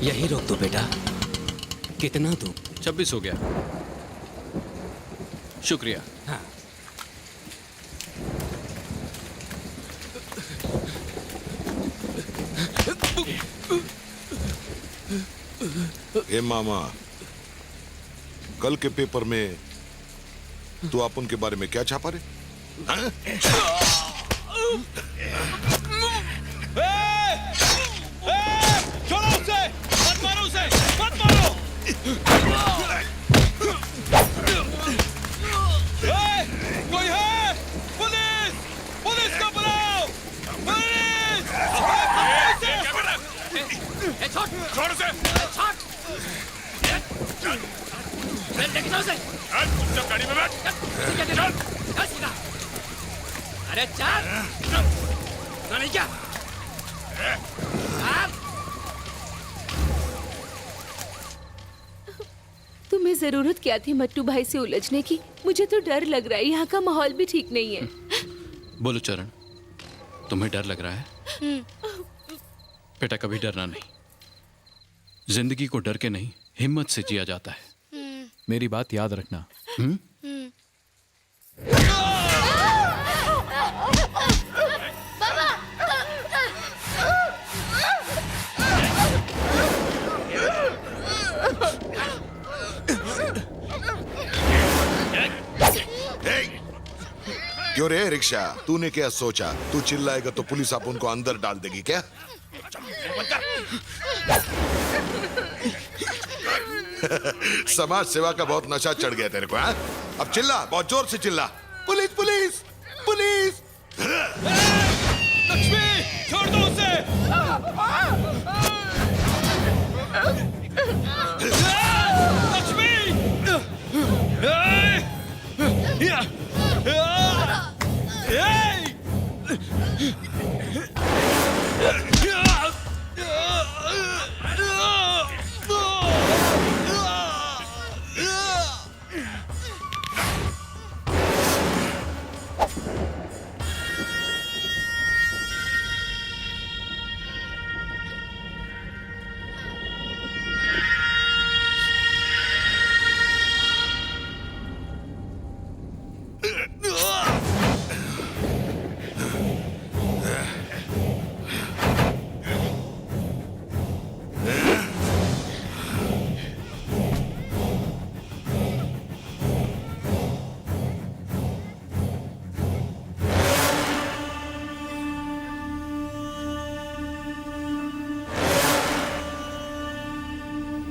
यही रोक दो बेटा। कितना दूं? 26 हो गया। शुक्रिया। हाँ। ए मामा, कल के पेपर में तू अपन के बारे में क्या छापा रे? हाँ? छोड़ो उसे! मत मारो उसे! मत मारो! कोई है? पुलिस! पुलिस को बुलाओ! पुलिस! छोड़ उसे! लेके जाओ उसे! चल गाड़ी में बैठ! चल! अरे चल! सुना नहीं क्या? तुम्हें जरूरत क्या थी मट्टू भाई से उलझने की? मुझे तो डर लग रहा है, यहाँ का माहौल भी ठीक नहीं है। बोलो चरण, तुम्हें डर लग रहा है? बेटा कभी डरना नहीं। जिंदगी को डर के नहीं, हिम्मत से जिया जाता है। मेरी बात याद रखना। क्यों रे रिक्शा, तूने क्या सोचा? तू चिल्लाएगा तो पुलिस आप उनको अंदर डाल देगी क्या? समाज सेवा का बहुत नशा चढ़ गया तेरे को, हाँ? अब चिल्ला, बहुत जोर से चिल्ला। Police police police! लक्ष्मी! छोड़ दो उसे! लक्ष्मी!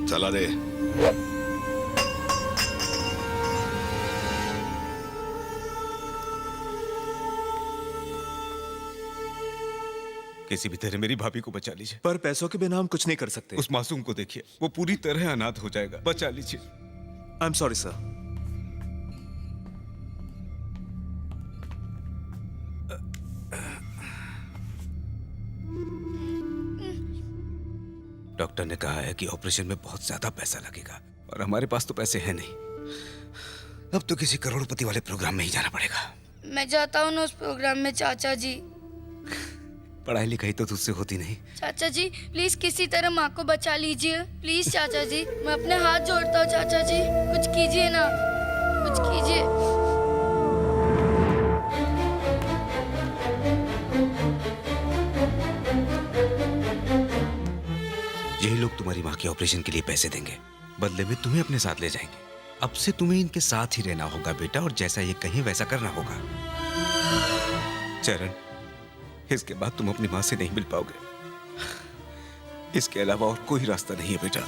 चला दे। किसी भी तरह मेरी भाभी को बचा लीजिए। पर पैसों के बिना हम कुछ नहीं कर सकते। उस मासूम को देखिए, वो पूरी तरह अनाथ हो जाएगा। बचा लीजिए। I am sorry sir. Doctor ने कहा है कि ऑपरेशन में बहुत ज्यादा पैसा लगेगा और हमारे पास तो पैसे हैं नहीं। अब तो किसी करोड़पति वाले प्रोग्राम में ही जाना पड़ेगा। मैं जाता हूँ ना उस प्रोग्राम में चाचा जी। पढ़ाई लिखाई तो तुझसे होती नहीं। चाचा जी प्लीज किसी तरह माँ को बचा लीजिए। प्लीज चाचा जी, मैं अपने हाथ जोड़ता हूँ चाचा जी, कुछ कीजिए ना, कुछ कीजिए। यही लोग तुम्हारी माँ के ऑपरेशन के लिए पैसे देंगे, बदले में तुम्हें अपने साथ ले जाएंगे। अब से तुम्हें इनके साथ ही रहना होगा बेटा, और जैसा ये कहें वैसा करना होगा। चरण, इसके बाद तुम अपनी माँ से नहीं मिल पाओगे। इसके अलावा और कोई रास्ता नहीं है बेटा।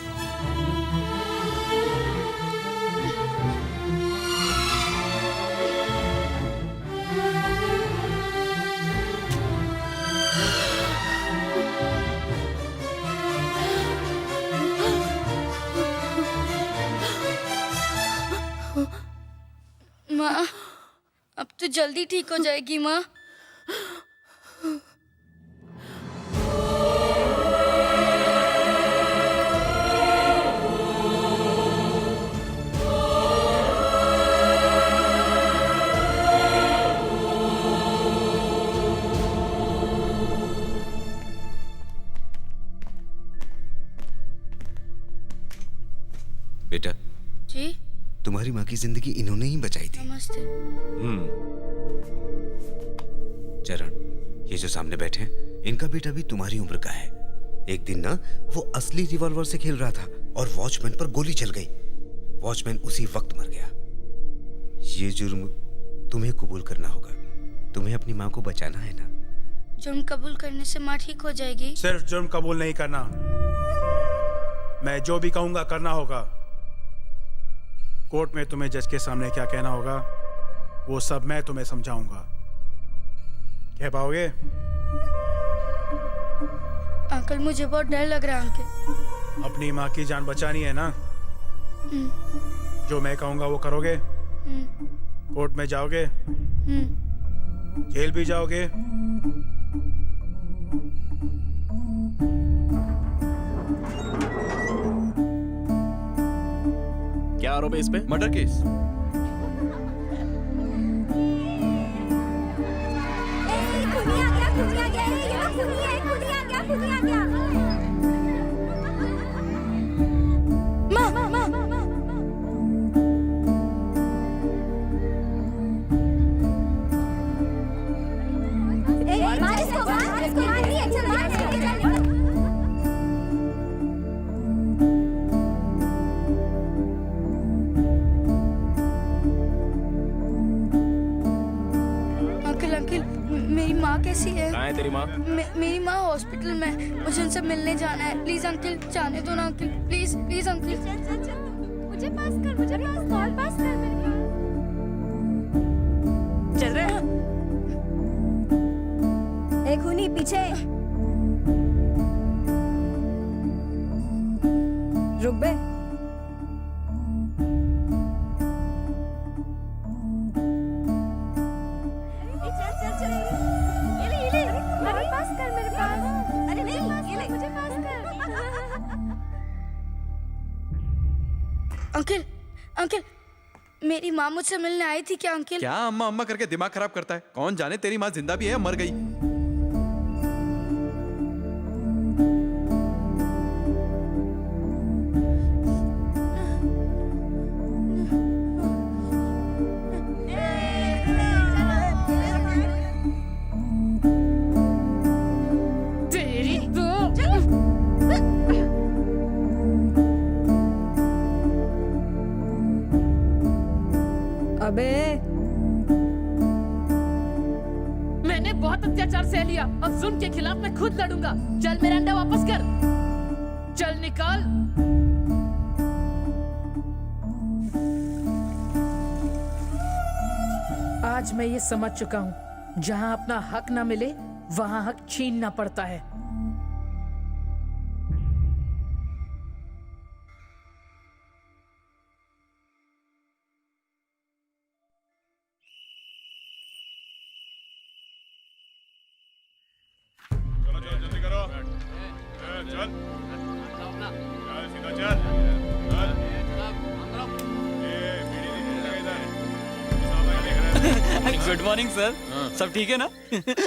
माँ, अब तो जल्दी ठीक हो जाएगी माँ। तुम्हारी माँ की जिंदगी इन्होंने ही बचाई थी। नमस्ते। चरण, ये जो सामने बैठे हैं, इनका बेटा भी तुम्हारी उम्र का है। एक दिन ना वो असली रिवॉल्वर से खेल रहा था और वॉचमैन पर गोली चल गई। वॉचमैन उसी वक्त मर गया। ये जुर्म तुम्हें कबूल करना होगा। तुम्हें अपनी माँ को बचाना है ना। जुर्म कबूल करने से माँ ठीक हो जाएगी? सिर्फ जुर्म कबूल नहीं करना, मैं जो भी कहूंगा करना होगा। कोर्ट में तुम्हें जज के सामने क्या कहना होगा वो सब मैं तुम्हें समझाऊंगा। कह पाओगे? अंकल मुझे बहुत डर लग रहा है अंकल। अपनी माँ की जान बचानी है ना? जो मैं कहूंगा वो करोगे? कोर्ट में जाओगे? जेल भी जाओगे? क्या आरोप है इस पे? Murder case. अंकल अंकल मेरी माँ कैसी है? कहाँ है तेरी माँ? मेरी माँ हॉस्पिटल में है। मुझे उनसे मिलने जाना है। प्लीज अंकल जाने दो ना अंकल। Please please uncle. मुझे पास कर, मुझे कॉल पास कर मेरे पास। चल रहे हैं। एक खूनी पीछे। रुक बे। चल ये ले मेरे पास कर मेरे पास। अरे नहीं ये ले मुझे पास कर। अंकल अंकल मेरी माँ मुझसे मिलने आई थी क्या अंकल? क्या अम्मा अम्मा करके दिमाग खराब करता है? कौन जाने तेरी माँ जिंदा भी है या मर गई। तेरी तो अबे मैंने बहुत अत्याचार सह लिया। अब जुल्म के खिलाफ मैं खुद लड़ूंगा। चल मेरा अंडा वापस कर। चल निकाल। आज मैं ये समझ चुका हूँ, जहाँ अपना हक ना मिले वहाँ हक छीनना पड़ता है। चलो चलो जल्दी करो। चल चल सीधा चल चल। ये बीड़ी नहीं लगा इधर। सामने देख रहे हैं। Good morning sir. सब ठीक है ना?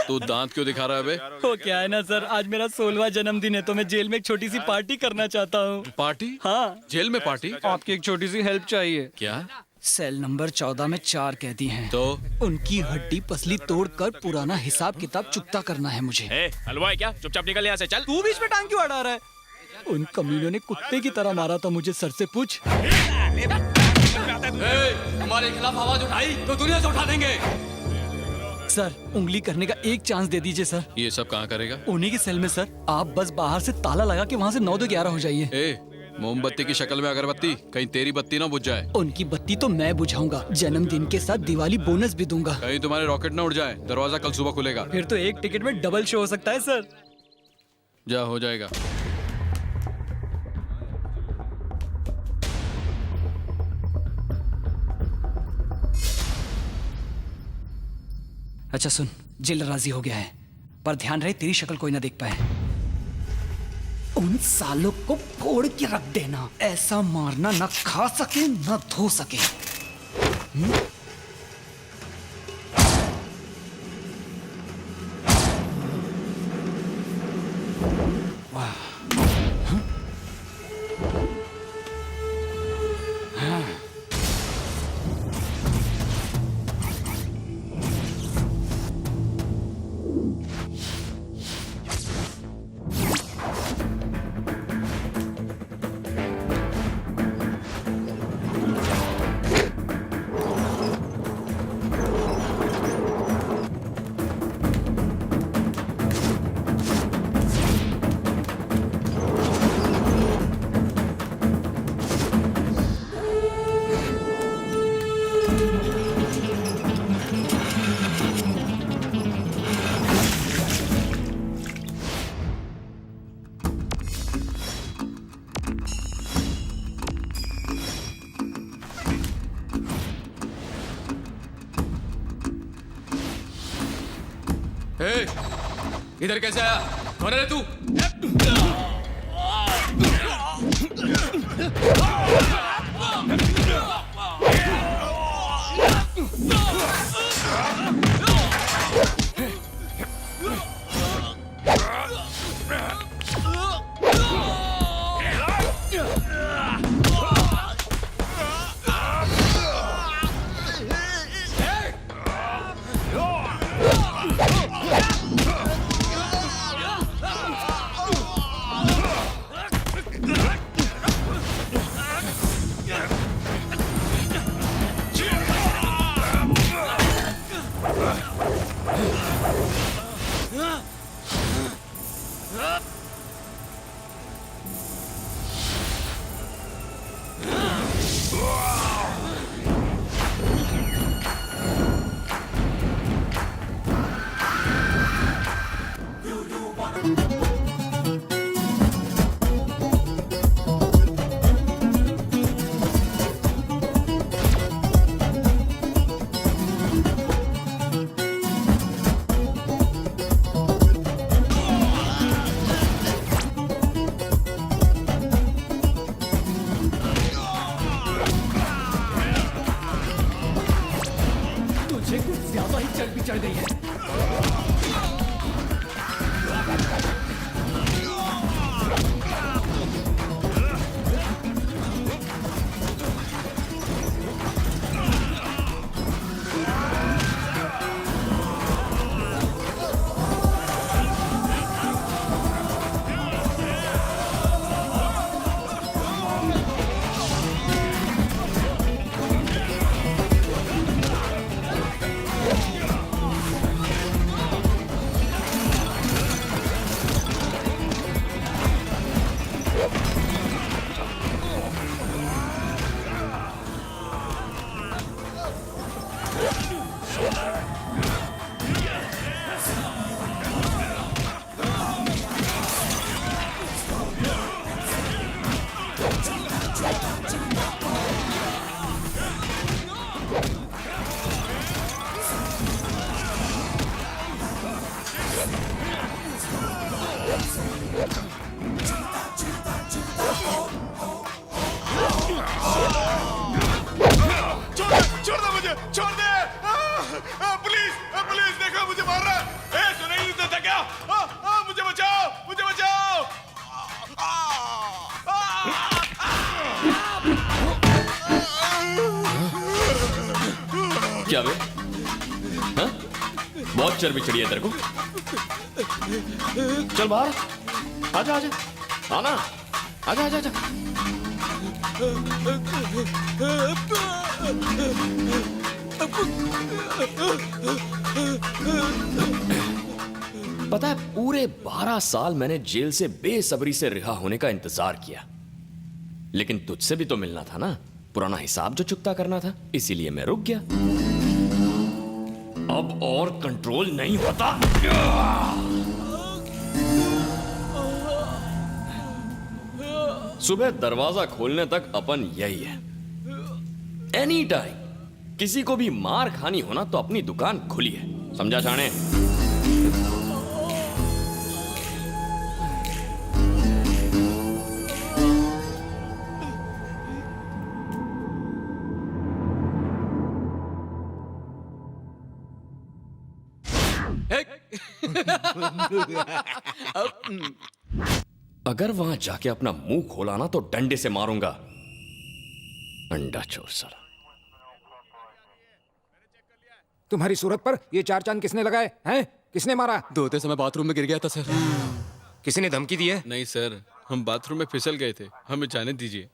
तू दांत क्यों दिखा रहा है बे? वो क्या है ना सर, आज मेरा 16वां जन्मदिन है तो मैं जेल में एक छोटी सी पार्टी करना चाहता हूँ। पार्टी? हाँ। जेल में पार्टी? आपकी एक छोटी सी हेल्प चाहिए। क्या? सेल नंबर 14 में 4 कैदी हैं। तो उनकी हड्डी पसली तोड़कर पुराना हिसाब किताब चुकता करना है मुझे। हलवा है क्या? चुपचाप निकल यहाँ से। चल। तू बीच में टांग क्यों अड़ा रहा है? उन कमीनों ने कुत्ते की तरह मारा था मुझे। सर से पूछ। हमारे खिलाफ आवाज उठाई तो दुनिया से उठा देंगे। सर उंगली करने का एक चांस दे दीजिए सर। ये सब कहाँ करेगा? उन्हीं के सेल में सर। आप बस बाहर से ताला लगा के वहाँ से 9 से 11 हो जाइए। मोमबत्ती की शक्ल में अगरबत्ती, कहीं तेरी बत्ती ना बुझ जाए। उनकी बत्ती तो मैं बुझाऊंगा। जन्मदिन के साथ दिवाली बोनस भी दूंगा। कहीं तुम्हारे रॉकेट ना उड़ जाए। दरवाजा कल सुबह खुलेगा। फिर तो एक टिकट में डबल शो हो सकता है सर। जा हो जाएगा। अच्छा सुन, जेल राजी हो गया है, पर ध्यान रहे तेरी शक्ल कोई ना देख पाए। उन सालों को फोड़ के रख देना। ऐसा मारना ना खा सके ना धो सके। वाह। हाँ। ए, इधर कैसे आया? कौन है रे तू? तुझे कुछ ज्यादा ही चर्बी चढ़ गई है। छोड़ दे मुझे, छोड़ दे। पुलिस, पुलिस देखो मुझे मार रहा है। ए, सुनाई नहीं देता क्या? मुझे बचाओ, मुझे बचाओ। क्या बे? हाँ? बहुत चर्बी चढ़ी है तेरे को। चल बाहर, आजा आजा, आना, आजा आजा आजा। पता है, पूरे 12 साल मैंने जेल से बेसब्री से रिहा होने का इंतजार किया, लेकिन तुझसे भी तो मिलना था ना, पुराना हिसाब जो चुकता करना था, इसीलिए मैं रुक गया। अब और कंट्रोल नहीं होता। सुबह दरवाजा खोलने तक अपन यही है। एनी टाइम किसी को भी मार खानी होना तो अपनी दुकान खुली है, समझा शाणे? अगर वहां जाके अपना मुंह खोला ना तो डंडे से मारूंगा। अंडा चोर साला। तुम्हारी सूरत पर ये 4 चांद किसने लगाए हैं? किसने मारा? धोते समय बाथरूम में गिर गया था सर। किसी ने धमकी दी है? नहीं सर, हम बाथरूम में फिसल गए थे, हमें जाने दीजिए।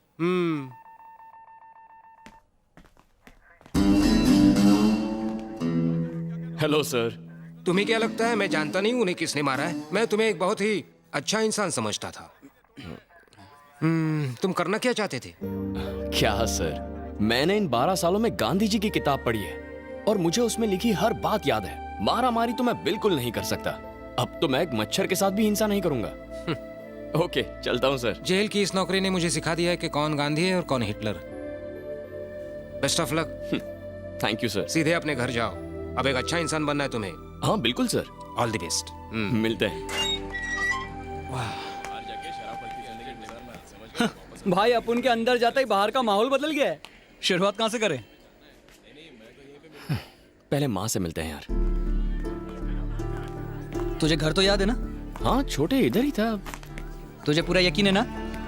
Hello sir. तुम्हें क्या लगता है मैं जानता नहीं उन्हें किसने मारा है? मैं तुम्हें एक बहुत ही अच्छा इंसान समझता था। तुम करना क्या चाहते थे? क्या सर, मैंने इन 12 सालों में गांधी जी की किताब पढ़ी है और मुझे उसमें लिखी हर बात याद है। मारा मारी तो मैं बिल्कुल नहीं कर सकता। अब तो मैं एक मच्छर के साथ भी हिंसा नहीं करूंगा। ओके, चलता हूं सर। जेल की इस नौकरी ने मुझे सिखा दिया है कि कौन गांधी है और कौन Hitler. Best of luck. Thank you sir. सीधे अपने घर जाओ। अब एक अच्छा इंसान बनना है तुम्हें। हाँ बिल्कुल सर। All the best. मिलते हैं। भाई अपन के अंदर जाते ही बाहर का माहौल बदल गया है। शुरुआत कहाँ से करें? पहले माँ से मिलते हैं यार। तुझे घर तो याद है ना? हाँ छोटे इधर ही था। तुझे पूरा यकीन है ना?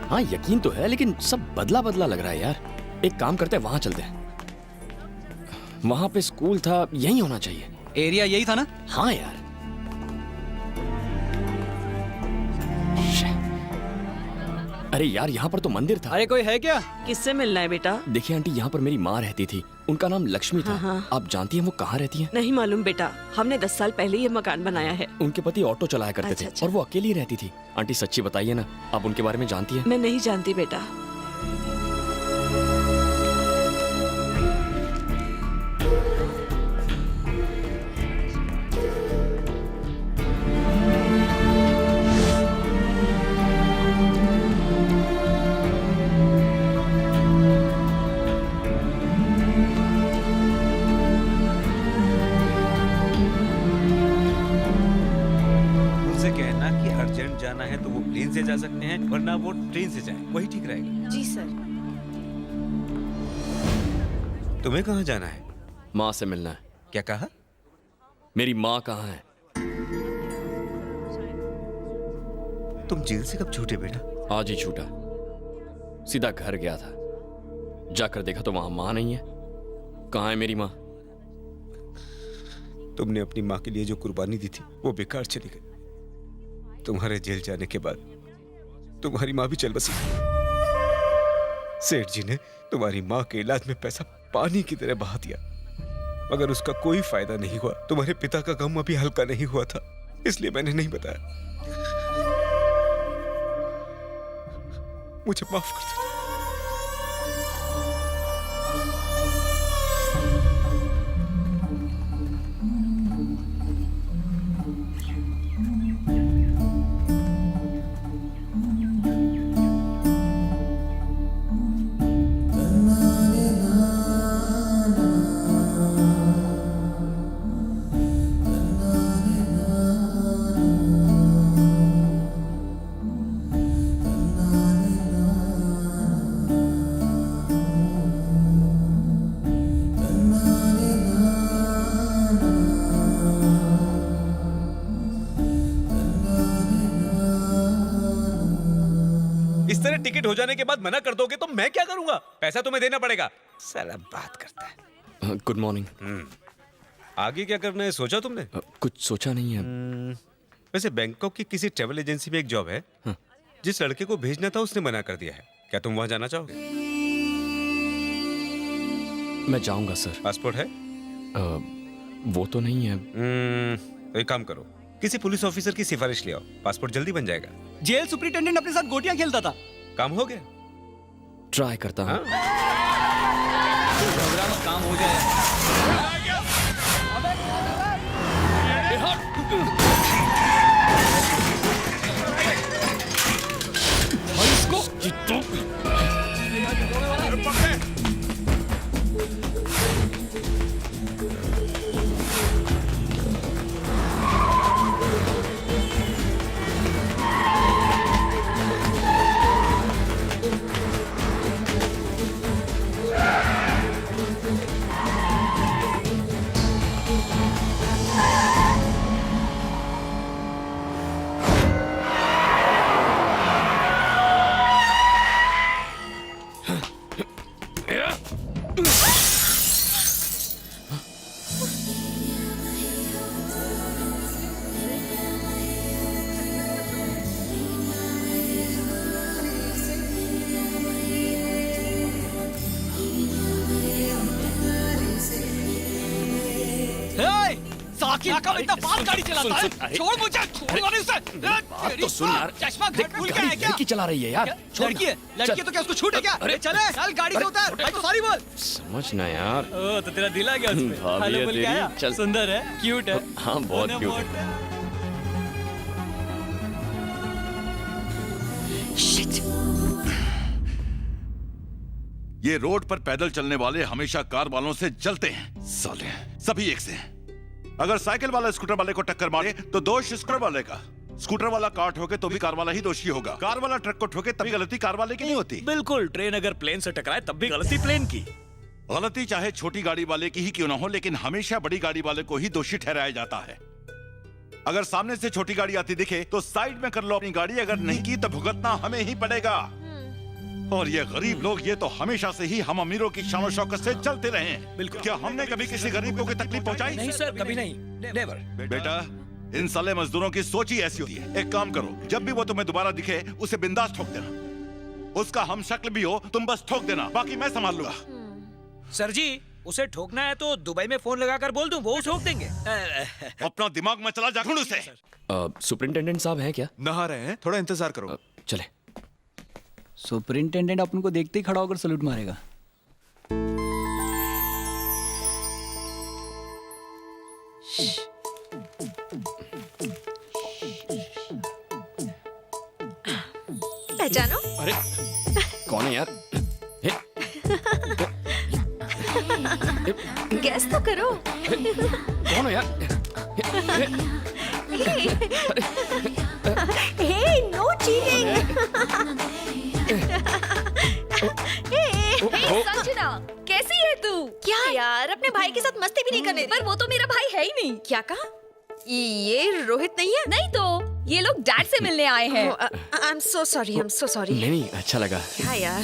हाँ यकीन तो है, लेकिन सब बदला बदला लग रहा है यार। एक काम करते हैं, वहां चलते हैं। वहां पे स्कूल था, यही होना चाहिए। एरिया यही था ना? हाँ यार। अरे यार यहाँ पर तो मंदिर था। अरे कोई है क्या? किससे मिलना है बेटा? देखिए आंटी, यहाँ पर मेरी माँ रहती थी, उनका नाम लक्ष्मी था। हाँ। आप जानती हैं वो कहाँ रहती हैं? नहीं मालूम बेटा, हमने 10 साल पहले ये मकान बनाया है। उनके पति ऑटो चलाया करते थे और वो अकेली ही रहती थी। आंटी सच्ची बताइए ना, आप उनके बारे में जानती हैं? मैं नहीं जानती बेटा। उनसे कहना कि अर्जेंट जाना है तो वो प्लेन से जा सकते हैं, वरना वो ट्रेन से जाए, वही ठीक रहेगा। जी सर। तुम्हें कहाँ जाना है? माँ से मिलना है। क्या कहा? मेरी माँ कहाँ है? तुम जेल से कब छूटे बेटा? आज ही छूटा। सीधा घर गया था, जाकर देखा तो वहां माँ नहीं है। कहाँ है मेरी माँ? तुमने अपनी माँ के लिए जो कुर्बानी दी थी वो बेकार चली गई। तुम्हारे जेल जाने के बाद तुम्हारी माँ भी चल बसी। सेठ जी ने तुम्हारी माँ के इलाज में पैसा पानी की तरह बहा दिया, मगर उसका कोई फायदा नहीं हुआ। तुम्हारे पिता का गम अभी हल्का नहीं हुआ था, इसलिए मैंने नहीं बताया। मुझे माफ कर दो। इस तरह टिकट हो जाने के बाद मना कर दोगे तो मैं क्या करूंगा? पैसा तुम्हें देना पड़ेगा। साला बात करता है। Good morning. आगे क्या करना है सोचा तुमने? कुछ सोचा नहीं है। वैसे बैंकॉक की किसी ट्रेवल एजेंसी में एक जॉब है। जिस लड़के को भेजना था उसने मना कर दिया है। क्या तुम वहां जाना चाहोगे? मैं जाऊंगा सर। पासपोर्ट है? वो तो नहीं है। तो एक काम करो, किसी पुलिस ऑफिसर की सिफारिश ले आओ, पासपोर्ट जल्दी बन जाएगा। जेल सुपरिटेंडेंट अपने साथ गोटियां खेलता था। काम हो गया? ट्राई करता हूँ। प्रोग्राम काम हो जाए। इतना फास्ट गाड़ी चलाता है। छोड़ मुझे, छोड़ उसे। बात तो सुन यार। चश्मा घर भूल गया है क्या? लड़की चला रही है यार। लड़की है, लड़की तो क्या उसको छूट है क्या? अरे चले, चल गाड़ी से उतर। भाई तो सॉरी बोल। समझना यार। ओ तो तेरा दिल आ गया उसमें। भाभी है तेरी। चल। सुंदर है, क्यूट है। हाँ बहुत क्यूट है। ये रोड पर पैदल चलने वाले हमेशा कार वालों से जलते हैं। साले सभी एक से हैं। अगर साइकिल वाला स्कूटर वाले को टक्कर मारे तो दोष स्कूटर वाले का। स्कूटर वाला कार ठोके तो भी कार वाला ही दोषी होगा। कार वाला ट्रक को ठोके तभी गलती कार वाले की नहीं होती। बिल्कुल, ट्रेन अगर प्लेन से टकराए तब भी गलती प्लेन की। गलती चाहे छोटी गाड़ी वाले की ही क्यों ना हो, लेकिन हमेशा बड़ी गाड़ी वाले को ही दोषी ठहराया जाता है। अगर सामने से छोटी गाड़ी आती दिखे तो साइड में कर लो अपनी गाड़ी, अगर नहीं की तो भुगतना हमें ही पड़ेगा। और ये गरीब लोग, ये तो हमेशा से ही हम अमीरों की शान और शौकत से चलते रहे हैं। बिल्कुल। क्या हमने कभी किसी गरीब को कोई तकलीफ पहुंचाई? नहीं सर, कभी नहीं, नेवर। बेटा, इन साले मजदूरों की सोच ही ऐसी होती है। एक काम करो, जब भी वो तुम्हें दोबारा दिखे उसे बिंदास ठोक देना। उसका हम शक्ल भी हो, तुम बस ठोक देना, बाकी मैं संभाल लूंगा। सर जी, उसे ठोकना है तो दुबई में फोन लगाकर बोल दूं, वो ठोक देंगे। अपना दिमाग में चला जा ढूंढ उसे। सुपरिंटेंडेंट साहब हैं क्या? नहा रहे हैं, थोड़ा इंतजार करो। चले। सुपरिंटेंडेंट अपन को देखते ही खड़ा होकर सलूट मारेगा। पहचानो? अरे कौन है यार? गैस तो करो। कौन है यार? हे, नो चीटिंग। संजना, कैसी है तू? क्या यार, अपने भाई के साथ मस्ती भी नहीं करने। पर वो तो मेरा भाई है ही नहीं। क्या कहा? ये रोहित नहीं है? नहीं तो ये लोग डैड से मिलने आए हैं। I am so sorry, I am so sorry. नहीं, अच्छा लगा। हाँ यार।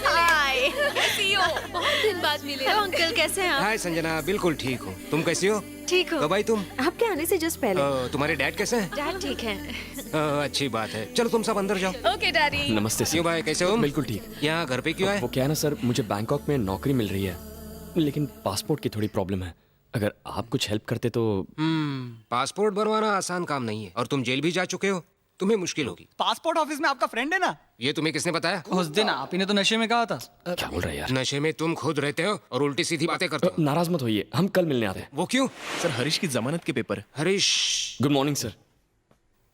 हाय, कैसी हो? बहुत दिन बाद मिले। हेलो अंकल, कैसे हैं आप? हाय संजना, बिल्कुल ठीक हो। तुम कैसी हो? ठीक हो। कब आई तुम? आपके आने से जस्ट पहले। तुम्हारे डैड कैसे हैं? डैड ठीक है। अच्छी बात है। चलो तुम सब अंदर जाओ। Okay daddy. नमस्ते सर। क्यों भाई, कैसे हो? बिल्कुल ठीक। यहाँ घर पे क्यों आए? वो क्या है ना सर, मुझे बैंकॉक में नौकरी मिल रही है, लेकिन पासपोर्ट की थोड़ी प्रॉब्लम है। अगर आप कुछ हेल्प करते तो। पासपोर्ट बनवाना आसान काम नहीं है, और तुम जेल भी जा चुके हो, तुम्हें मुश्किल होगी। पासपोर्ट ऑफिस में आपका फ्रेंड है ना? ये तुम्हें किसने बताया? उस दिन आप ही ने तो नशे में कहा था। क्या बोल रहे हैं यार? नशे में तुम खुद रहते हो और उल्टी सीधी बातें करते हो। नाराज मत होइए, हम कल मिलने आते हैं। वो क्यों? सर, हरीश की जमानत के paper. Harish, good morning sir.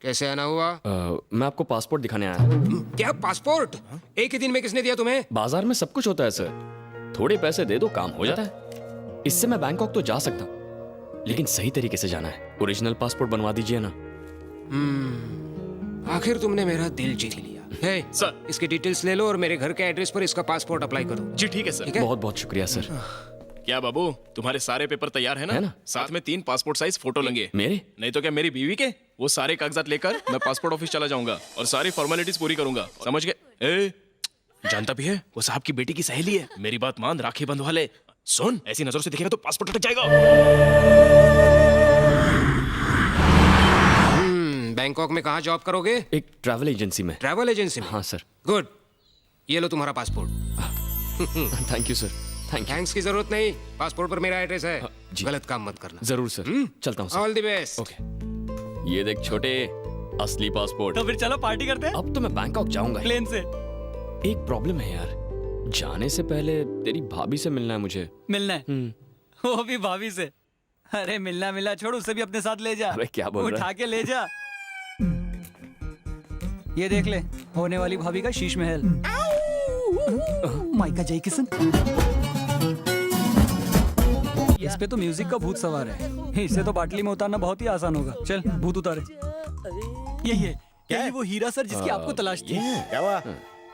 कैसे आना हुआ? मैं आपको पासपोर्ट दिखाने आया हूँ। क्या पासपोर्ट? एक ही दिन में किसने दिया तुम्हें? बाजार में सब कुछ होता है सर, थोड़े पैसे दे दो काम हो जाता है। इससे मैं बैंकॉक तो जा सकता हूँ, लेकिन सही तरीके से जाना है। ओरिजिनल पासपोर्ट बनवा दीजिए ना। आखिर तुमने मेरा दिल जीत लिया। हे सर, इसकी डिटेल्स ले लो और मेरे घर के एड्रेस पर इसका पासपोर्ट अप्लाई करो। जी ठीक है सर। बहुत बहुत शुक्रिया सर। क्या बाबू, तुम्हारे सारे पेपर तैयार है ना? साथ में 3 पासपोर्ट साइज फोटो लेंगे। मेरे? नहीं तो क्या मेरी बीवी के? वो सारे कागजात लेकर मैं पासपोर्ट ऑफिस चला जाऊंगा और सारी फॉर्मेलिटीज पूरी करूंगा, समझ गए? जानता भी है वो साहब की बेटी की सहेली है। मेरी बात मान, राखी बंधवा ले। सुन, ऐसी नजरों से दिखेगा तो पासपोर्ट अटक जाएगा। बैंकॉक में कहाँ जॉब करोगे? एक ट्रैवल एजेंसी में। ट्रैवल एजेंसी में? हाँ सर। गुड, ये लो तुम्हारा passport. Thank you sir. Thanks की जरूरत नहीं, पासपोर्ट पर मेरा एड्रेस है। गलत काम मत करना। जरूर सर। चलता हूँ sir. All the best. Okay. ये देख छोटे, असली पासपोर्ट। तो फिर चलो पार्टी करते हैं। अब तो मैं बैंकॉक जाऊंगा प्लेन से। एक प्रॉब्लम है यार, जाने से पहले तेरी भाभी से मिलना है मुझे। मिलना है? वो भी भाभी से? अरे मिलना छोड़, उसे भी अपने साथ ले जा। अबे क्या बोल रहा है? उठा के ले जा। ये देख ले, होने वाली भाभी का शीश महल। माइका जय किशन। इस पे तो म्यूजिक का भूत सवार है, इसे तो बाटली में उतारना बहुत ही आसान होगा। चल भूत उतारे। यही है क्या? ये वो हीरा सर जिसकी आपको तलाश थी? क्या हुआ?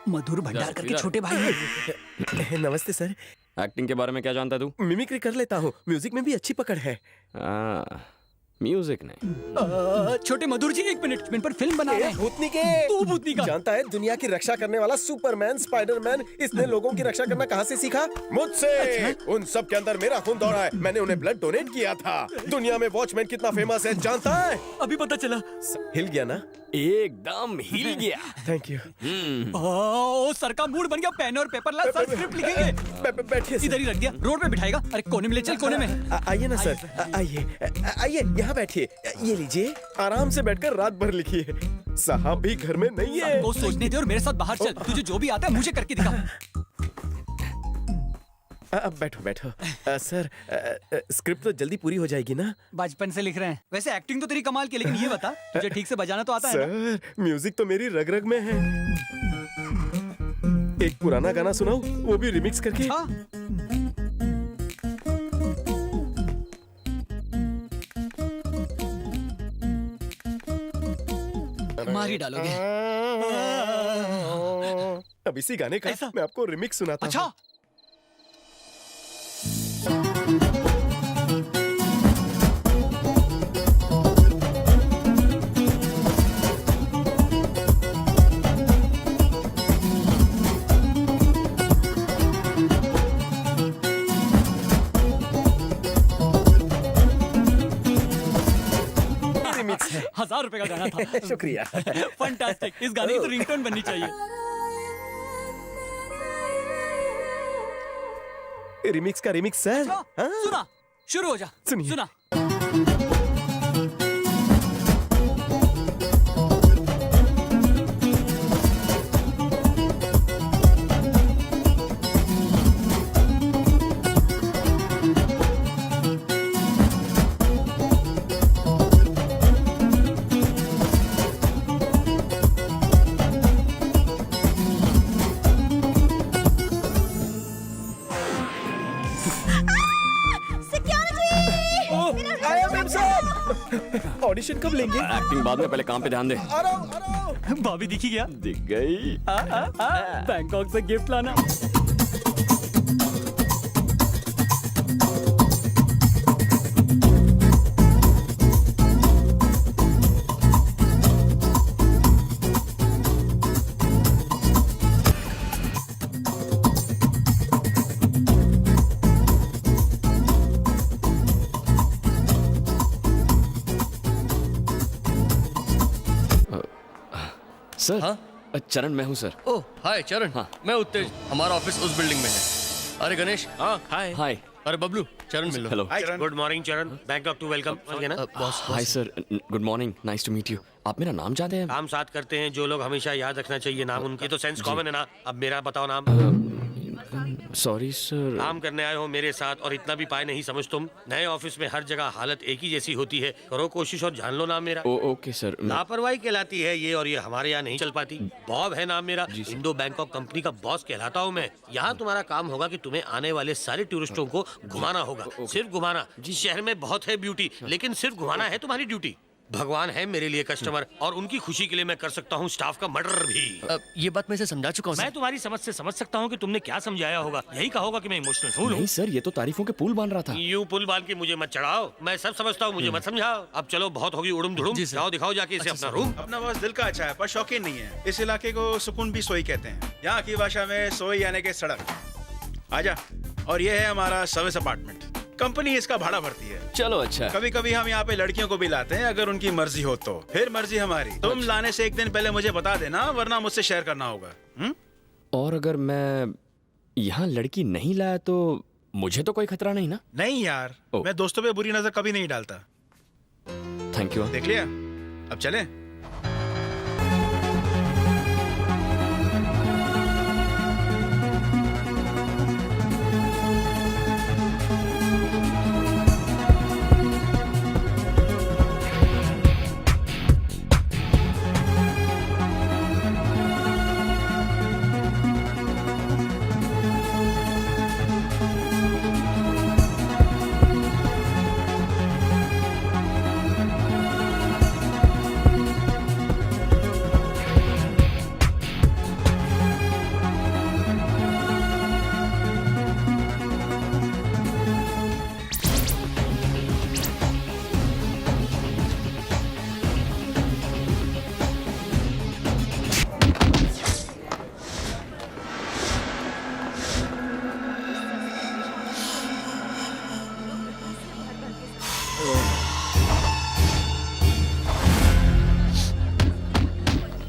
मधुर भंडार करके छोटे भाई हैं। नमस्ते सर। एक्टिंग के बारे में क्या जानता है तू? मिमिक्री कर लेता हूँ, म्यूजिक में भी अच्छी पकड़ है। म्यूजिक नहीं। छोटे मधुर जी, 1 मिनट, इन पर फिल्म बना रहे हैं। भूतनी के। तू भूतनी का? जानता है दुनिया की रक्षा करने वाला सुपरमैन, स्पाइडरमैन, इसने लोगों की रक्षा करना कहाँ से सीखा? मुझसे। अच्छा? उन सब के अंदर मेरा खून दौड़ा है, मैंने उन्हें ब्लड डोनेट किया था। दुनिया में वॉचमैन कितना फेमस है जानता है? अभी पता चला। हिल गया ना? एकदम हिल गया। Thank you. ओ सर का मूड बन गया, पेन और पेपर ला, सर स्क्रिप्ट लिखेंगे। बैठिए। इधर ही रख दिया, रोड पे बिठाएगा। अरे कोने में ले चल, कोने में। आइए ना सर, आइए यहाँ बैठिए। ये लीजिए, आराम से बैठकर रात भर लिखिए। साहब भी घर में नहीं है। वो सोचने दे और मेरे साथ बाहर चल। तुझे जो भी आता है मुझे करके दिखा। अब बैठो। सर, स्क्रिप्ट तो जल्दी पूरी हो जाएगी ना? बचपन से लिख रहे हैं। वैसे एक्टिंग तो तेरी कमाल की, लेकिन ये बता तुझे ठीक से बजाना तो आता है ना? सर, म्यूजिक तो मेरी रग रग में है। एक पुराना गाना सुनाऊं, वो भी रिमिक्स करके। मार ही डालोगे। अब इसी गाने का मैं आपको रिमिक्स सुनाता हूँ। अच्छा रिमिक्स है। 1000 रुपए का गाना था। शुक्रिया। फंटास्टिक, इस गाने की तो रिंगटोन बननी चाहिए। रिमिक्स का रिमिक्स सर। सुना, शुरू हो जा। सुनिए। सुना। ऑडिशन कब लेंगे? एक्टिंग बाद में, पहले काम पे ध्यान दे। भाभी दिखी गया? दिख गई। बैंकॉक से गिफ्ट लाना। सर चरण मैं हूँ सर। ओह हाय चरण। हाँ मैं उत्तेज, हमारा ऑफिस उस बिल्डिंग में है। अरे गणेश। हाँ हाय। हाय। अरे बबलू चरण मिल लो। Hello. Good morning Charan, Bangkok to welcome. Hi sir, good morning, nice to meet you. आप मेरा नाम जानते हैं? काम साथ करते हैं जो लोग, हमेशा याद रखना चाहिए नाम उनकी, तो सेंस कॉमन है ना। अब मेरा बताओ नाम। Sorry sir. काम करने आए हो मेरे साथ और इतना भी पाए नहीं समझ तुम। नए ऑफिस में हर जगह हालत एक ही जैसी होती है, करो कोशिश और जान लो नाम मेरा। Okay sir. लापरवाही कहलाती है ये, और ये हमारे यहाँ नहीं चल पाती। बॉब है नाम मेरा, इंडो बैंकॉक कंपनी का बॉस कहलाता हूँ मैं। यहाँ तुम्हारा काम होगा कि तुम्हें आने वाले सारे टूरिस्टों को घुमाना होगा, सिर्फ घुमाना। शहर में बहुत है ब्यूटी, लेकिन सिर्फ घुमाना है तुम्हारी ड्यूटी। भगवान है मेरे लिए कस्टमर, और उनकी खुशी के लिए मैं कर सकता हूँ स्टाफ का मर्डर भी। ये बात मैं इसे समझा चुका हूँ। मैं तुम्हारी समझ से समझ सकता हूँ कि तुमने क्या समझाया होगा। यही कहा होगा कि मैं इमोशनल हूँ। नहीं सर, ये तो तारीफों के पुल बांध रहा था। यूं पुल बांध के मुझे मत चढ़ाओ, मैं सब समझता हूँ, मुझे मत समझाओ। अब चलो बहुत होगी उड़ुम धुड़ुम, जाओ दिखाओ जाके इसे अपना रूम। अपना बॉस दिल का अच्छा है पर शौकीन नहीं है। इस इलाके को सुकून भी सोई कहते हैं, यहाँ की भाषा में सोई यानी के सड़क। आजा। और ये है हमारा सर्विस अपार्टमेंट, कंपनी इसका भाड़ा भरती है। चलो अच्छा। कभी कभी हम यहाँ पे लड़कियों को भी लाते हैं, अगर उनकी मर्जी हो तो। फिर मर्जी हमारी। तुम लाने से एक दिन पहले मुझे बता देना, वरना मुझसे शेयर करना होगा। और अगर मैं यहाँ लड़की नहीं लाया तो मुझे तो कोई खतरा नहीं ना? नहीं यार, मैं दोस्तों पे बुरी नजर कभी नहीं डालता। Thank you. देख लिया, अब चले।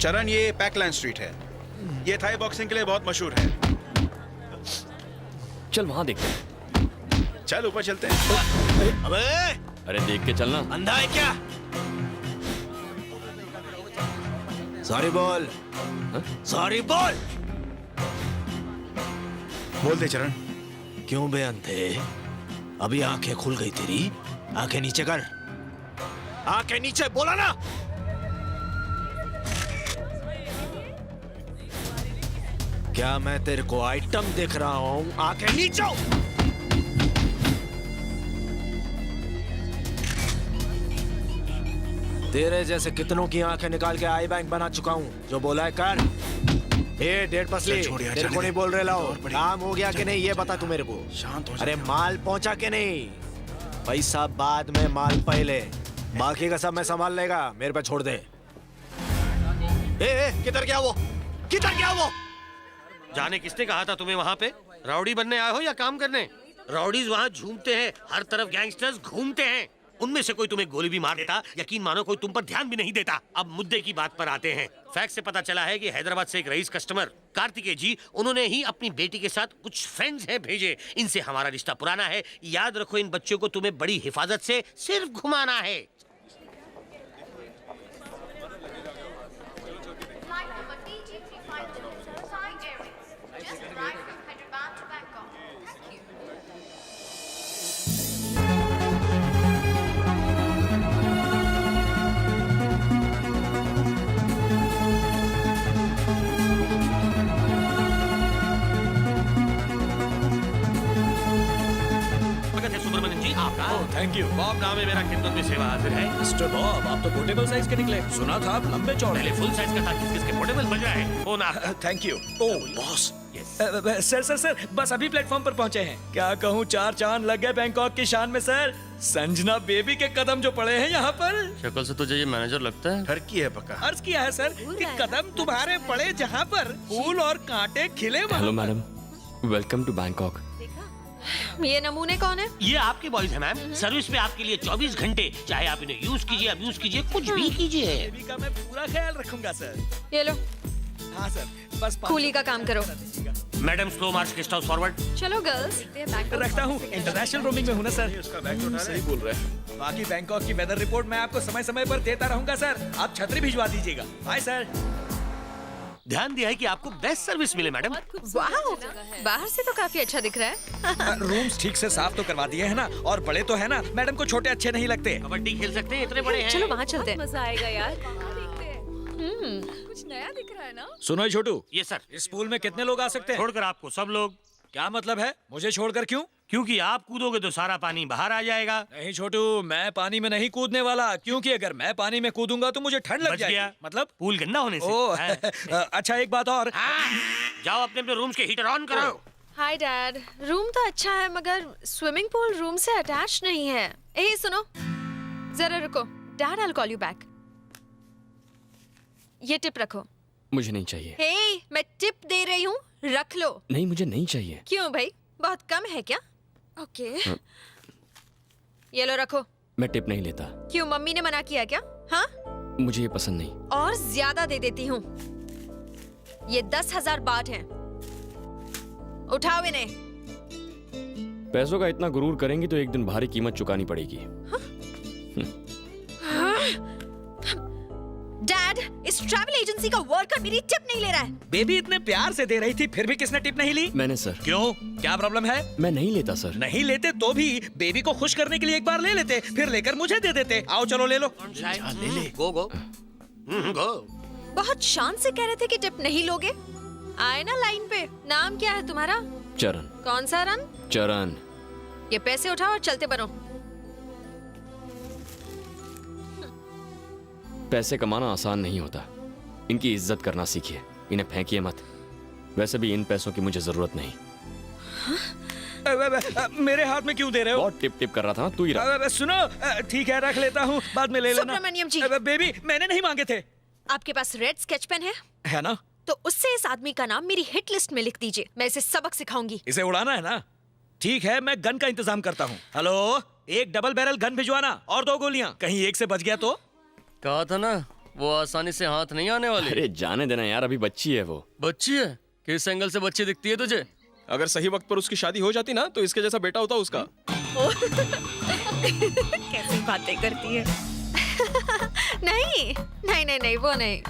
चरण, ये पैकलैंड स्ट्रीट है, ये थाई बॉक्सिंग के लिए बहुत मशहूर है। चल वहां देखते हैं। चल ऊपर चलते हैं। अबे अरे देख के चलना। अंधा है क्या? सॉरी बोल। सॉरी बोल। बोल दे चरण। क्यों बे अंधे? अभी आंखें खुल गई तेरी, आंखें नीचे कर, आंखें नीचे, बोला ना। क्या मैं तेरे को आइटम देख रहा हूं? आंखें नीचे। तेरे जैसे कितनों की आंखें निकाल के आई बैंक बना चुका हूँ। जो बोला है कर। ए डेढ़ पसली, तेरे को नहीं बोल रहे लाओ। काम हो गया कि नहीं ये बता तू मेरे को। शांत हो जा। अरे माल पहुंचा के नहीं, पैसा बाद में, माल पहले। बाकी का सब मैं संभाल लेगा, मेरे पे छोड़ दे। किधर गया वो? किधर गया वो? जाने किसने कहा था तुम्हें वहाँ पे? राउडी बनने आए हो या काम करने? राउडीज वहाँ झूमते हैं, हर तरफ गैंगस्टर्स घूमते हैं। उनमें से कोई तुम्हें गोली भी मार देता, यकीन मानो कोई तुम पर ध्यान भी नहीं देता। अब मुद्दे की बात पर आते हैं। फैक्ट से पता चला है कि हैदराबाद से एक रईस कस्टमर कार्तिकेय जी, उन्होंने ही अपनी बेटी के साथ कुछ फ्रेंड्स हैं भेजे। इनसे हमारा रिश्ता पुराना है। याद रखो, इन बच्चों को तुम्हें बड़ी हिफाजत से सिर्फ घुमाना है। थैंक यू बॉब नाम है मेरा, खिदमत में सेवा हाजिर है। मिस्टर बॉब, आप तो पोर्टेबल साइज के निकले। सुना था आप लंबे चौड़े। पहले फुल साइज का था, किस-किस के पोर्टेबल बज रहा है। फोन आप। Thank you. Oh boss. Sir बस अभी प्लेटफॉर्म पर पहुंचे हैं। क्या कहूँ, 4 चांद लग गए बैंकॉक की शान में सर। संजना बेबी के कदम जो पड़े हैं यहाँ पर। शक्ल से तुझे ये मैनेजर लगता है? ठरकी है पक्का। अर्ज किया है सर कि कदम तुम्हारे पड़े जहाँ पर फूल और कांटे खिले। Hello madam, welcome to Bangkok. ये नमूने कौन है? ये आपके बॉयज हैं मैम। सर्विस में आपके लिए 24 घंटे, चाहे आप इन्हें यूज कीजिए, अब्यूज कीजिए, कुछ भी कीजिए। बेबी का मैं पूरा ख्याल रखूंगा सर। ये लो। हाँ सर, बस कूली का काम करो। मैडम स्लो मार्च, गेस्ट हाउस फॉरवर्ड। चलो गर्ल्स, रखता हूँ। इंटरनेशनल रोमिंग में हूँ ना सर। उसका बैग तो उठा ले। सही बोल रहे हैं। बाकी बैंकॉक की वेदर रिपोर्ट मैं आपको समय समय पर देता रहूंगा सर। आप छतरी भिजवा दीजिएगा। Bye sir. ध्यान दिया है कि आपको बेस्ट सर्विस मिले मैडम। वाह, बाहर से तो काफी अच्छा दिख रहा है। रूम्स ठीक से साफ तो करवा दिए है ना, और बड़े तो है ना। मैडम को छोटे अच्छे नहीं लगते। कबड्डी खेल सकते हैं, इतने बड़े हैं। चलो वहाँ चलते हैं। मजा आएगा यार। कुछ नया दिख रहा है ना। सुनो छोटू, ये सर, इस पूल में कितने लोग आ सकते हैं? छोड़कर आपको सब लोग। क्या मतलब है? मुझे छोड़कर क्यों? क्योंकि आप कूदोगे तो सारा पानी बाहर आ जाएगा। नहीं छोटू, मैं पानी में नहीं कूदने वाला, क्योंकि अगर मैं पानी में कूदूंगा तो मुझे ठंड लग बच जाएगी। गया। मतलब पूल गंदा होने से। ओह अच्छा, एक बात और। जाओ अपने अपने रूम्स के हीटर ऑन करो। हाय डैड, रूम तो अच्छा है मगर स्विमिंग पूल रूम से अटैच नहीं है। ए सुनो, जरा रुको। Dad, I will call you back. ये टिप रखो। मुझे नहीं चाहिए। हे, मैं टिप दे रही हूँ, रख लो। नहीं, मुझे नहीं चाहिए। क्यों भाई, बहुत कम है क्या? ओके। ये लो रखो। मैं टिप नहीं लेता। क्यों, मम्मी ने मना किया क्या? हाँ, मुझे ये पसंद नहीं। और ज्यादा दे देती हूँ। ये 10,000 बात हैं। उठाओ इन्हें। पैसों का इतना गुरूर करेंगी तो एक दिन भारी कीमत चुकानी पड़ेगी। डैड, इस ट्रैवल एजेंसी का वर्कर मेरी टिप नहीं ले रहा है। बेबी इतने प्यार से दे रही थी, फिर भी किसने टिप नहीं ली? मैंने सर। क्यों, क्या प्रॉब्लम है? मैं नहीं लेता सर। नहीं लेते तो भी बेबी को खुश करने के लिए एक बार ले लेते, फिर लेकर मुझे दे देते। आओ चलो ले लो। ले ले। गो गो गो। बहुत शान से कह रहे थे कि टिप नहीं लोगे। आए ना लाइन पे। नाम क्या है तुम्हारा? चरण। कौन सा रन? चरण। ये पैसे उठाओ और चलते बनो। पैसे कमाना आसान नहीं होता। इनकी इज्जत करना सीखिए, इन्हें फेंकिए मत। वैसे भी इन पैसों की मुझे जरूरत नहीं। मेरे हाथ में क्यों दे रहे हो? बहुत टिप टिप कर रहा था ना, तू ही रख। सुनो, ठीक है रख लेता हूँ, बाद में ले लेना। सुब्रमण्यम जी। बेबी, मैंने नहीं मांगे थे। आपके पास रेड स्केच पेन है ना? तो उससे इस आदमी का नाम मेरी हिट लिस्ट में लिख दीजिए। मैं इसे सबक सिखाऊंगी। इसे उड़ाना है ना? ठीक है, मैं गन का इंतजाम करता हूँ। हेलो, एक डबल बैरल गन भिजवाना और 2 गोलियां। कहीं एक से बच गया तो? कहा था ना, वो आसानी से हाथ नहीं आने वाली। अरे जाने देना यार, अभी बच्ची है वो। बच्ची है? किस एंगल से बच्ची दिखती है तुझे? अगर सही वक्त पर उसकी शादी हो जाती ना, तो इसके जैसा बेटा होता उसका। कैसी बातें करती है। नहीं नहीं नहीं नहीं, वो नहीं।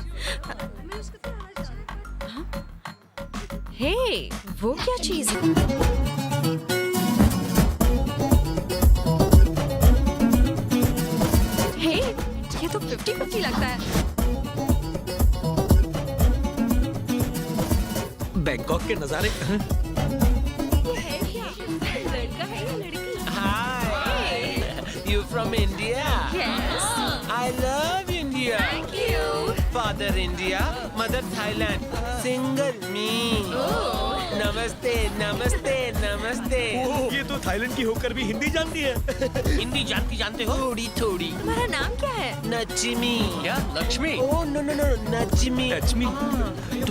हे, वो क्या चीज है? हे, ये तो 50-50 लगता है। बैंकॉक के नजारे। लड़का है या लड़की? Hi. You from India? Yes. I love you. India, father India, mother Thailand, single me. नमस्ते नमस्ते नमस्ते। ये तो थाईलैंड की होकर भी हिंदी जानती है। हिंदी जानते हो? थोड़ी थोड़ी। तुम्हारा नाम क्या है? नचमी। क्या Lakshmi? Oh no no no, नचमी। Touch me?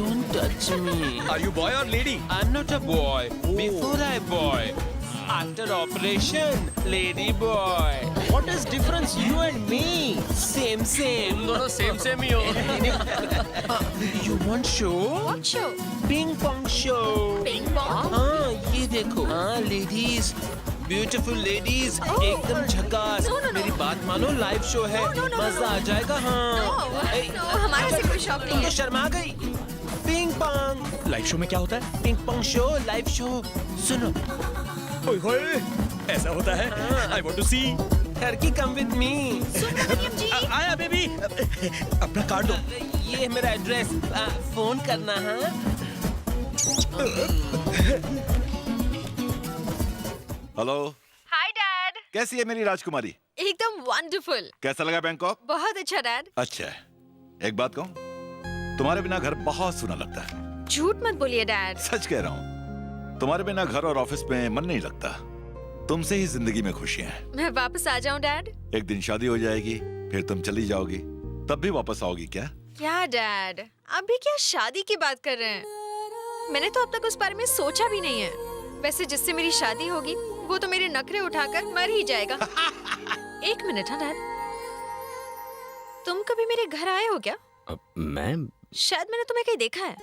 Don't touch me. Are you boy or lady? I'm not a boy. Before I boy. After operation, lady boy. What is difference you and me? Same same. दोनों same same ही हो। You want show? What show? Ping pong show. Ping pong? हाँ ये देखो, हाँ ladies, beautiful ladies, एकदम झकास। मेरी बात मानो, लाइव शो है, मजा आ जाएगा। हाँ हमारे से कोई शौक तुम नहीं तो है। शर्मा गई। पिंग पोंग लाइव शो में क्या होता है? Ping pong show, live show. सुनो, ओए होए, ऐसा होता है? I want to see. Turkey come with me. आया बेबी। अपना कार्ड दो। ये है मेरा एड्रेस, फोन करना। हाँ हेलो, हाय डैड। कैसी है मेरी राजकुमारी? एकदम वंडरफुल। कैसा लगा बैंकॉक? बहुत अच्छा डैड। अच्छा है, एक बात कहूँ, तुम्हारे बिना घर बहुत सूना लगता है। झूठ मत बोलिए डैड। सच कह रहा हूँ, तुम्हारे बिना घर और ऑफिस में मन नहीं लगता। तुमसे ही जिंदगी में खुशियां हैं। मैं वापस आ जाऊं डैड? एक दिन शादी हो जाएगी, फिर तुम चली जाओगी, तब भी वापस आओगी क्या? क्या डैड, अभी क्या शादी की बात कर रहे हैं? मैंने तो अब तक उस बारे में सोचा भी नहीं है। वैसे जिससे मेरी शादी होगी वो तो मेरे नखरे उठाकर मर ही जाएगा। एक मिनट। हाँ डैड, तुम कभी मेरे घर आए हो क्या? मैं शायद मैंने तुम्हें कहीं देखा है।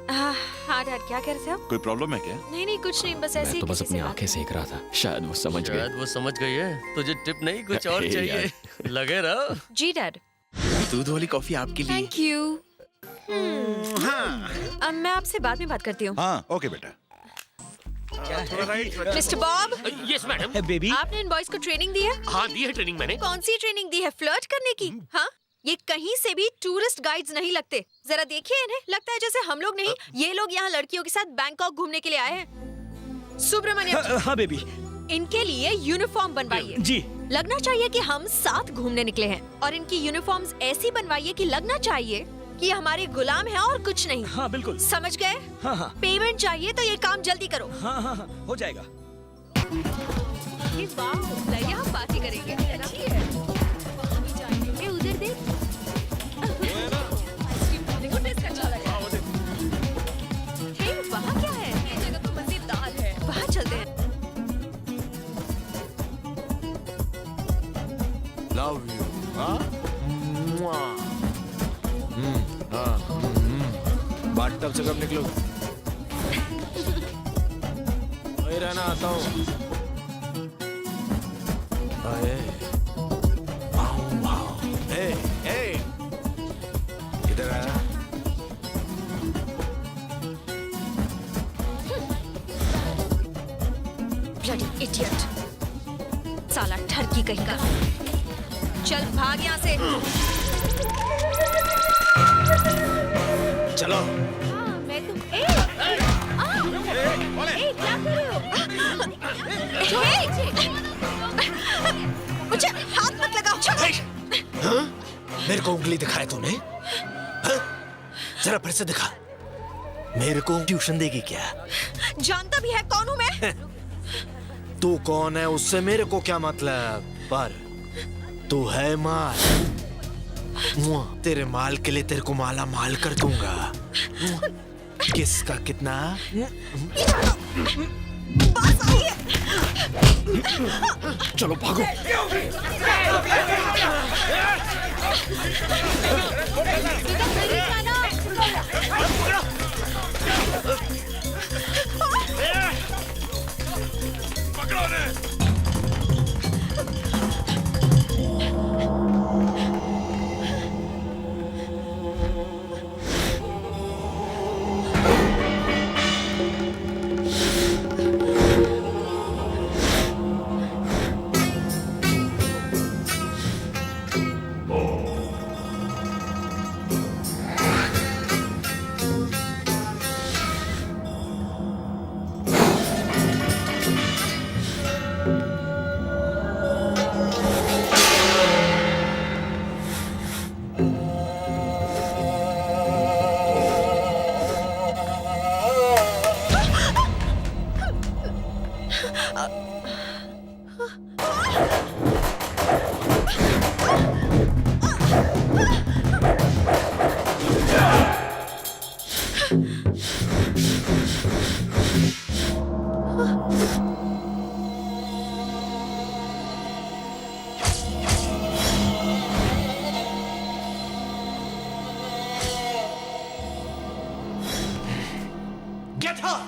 हाँ डैड, क्या कह रहे थे आप? कोई प्रॉब्लम है क्या? नहीं नहीं कुछ नहीं, बस ऐसे मैं ही तो बस किसी अपनी से आंखें सेक रहा था, शायद वो समझ गए। शायद वो समझ गई है। तुझे टिप नहीं, कुछ और हे चाहिए? यार। लगे रहो। जी डैड। दूध वाली कॉफी आपके लिए। Thank you. अब मैं आपसे बाद में बात करती हूँ। हाँ ओके बेटा। Mister Bob. Yes madam. Baby, आपने इन बॉयज को ट्रेनिंग दी है? हाँ दी है ट्रेनिंग मैंने। कौन सी ट्रेनिंग दी है? फ्लर्ट करने की? हाँ, ये कहीं से भी टूरिस्ट गाइड्स नहीं लगते। जरा देखिए इन्हें, लगता है जैसे हम लोग नहीं, ये लोग यहाँ लड़कियों के साथ बैंकॉक घूमने के लिए आए हैं। सुब्रमण्यम। हाँ बेबी। इनके लिए यूनिफॉर्म बनवाइए। जी। लगना चाहिए कि हम साथ घूमने निकले हैं, और इनकी यूनिफॉर्म्स ऐसी बनवाइए कि लगना चाहिए कि हमारे गुलाम हैं और कुछ नहीं। हाँ बिल्कुल। समझ गए? हाँ हाँ। पेमेंट चाहिए तो ये काम जल्दी करो। हाँ हाँ हाँ, हो जाएगा। यहाँ पार्टी करेंगे। अच्छी है। जाएंगे उधर देख। हे, वहाँ क्या है? ये जगह तो मजेदार है। वहाँ चलते हैं। Love you. हाँ बाथटब से कब निकलो? वही रहना, आता हूँ। किधर आया? ब्लडी इडियट, साला ठरकी कहीं का। चल भाग यहाँ से। चलो। मैं तुम क्या कर रहे हो? मुझे हाथ मत लगाओ। हाँ? मेरे को उंगली दिखाए तूने? हाँ? जरा फिर से दिखा। मेरे को ट्यूशन देगी क्या? जानता भी है कौन हूँ मैं? तू कौन है उससे मेरे को क्या मतलब, पर तू है माल। तेरे माल के लिए तेरे को माला माल कर दूंगा। किसका कितना? चलो भागो। Get her!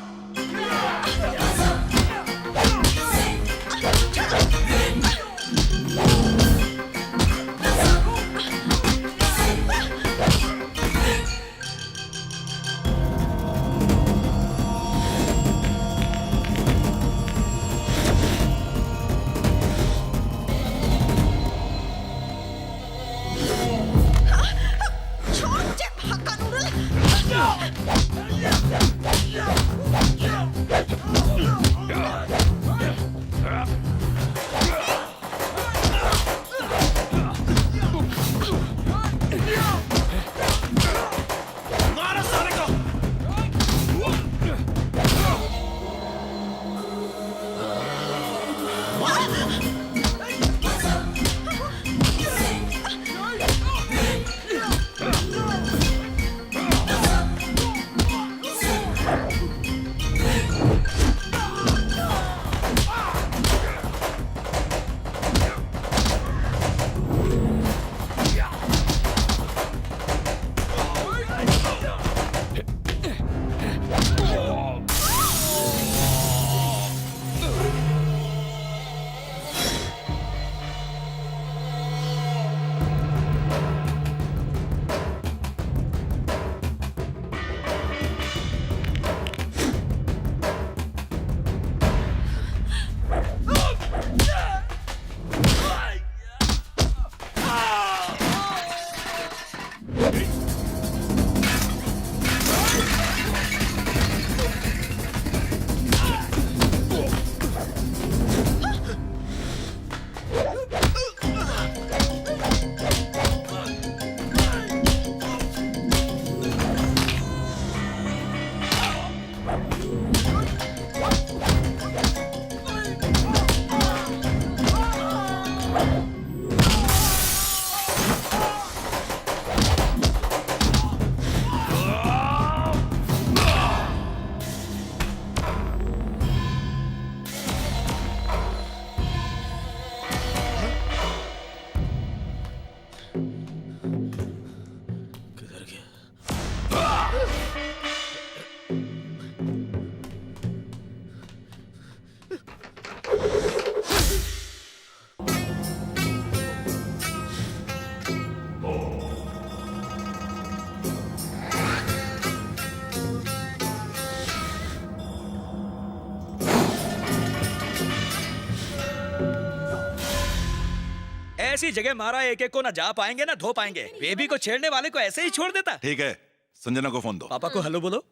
ऐसी जगह मारा एक एक को ना जा पाएंगे ना धो पाएंगे। बेबी को छेड़ने वाले को ऐसे ही छोड़ देता। ठीक है, संजना को फोन दो। पापा को हेलो बोलो।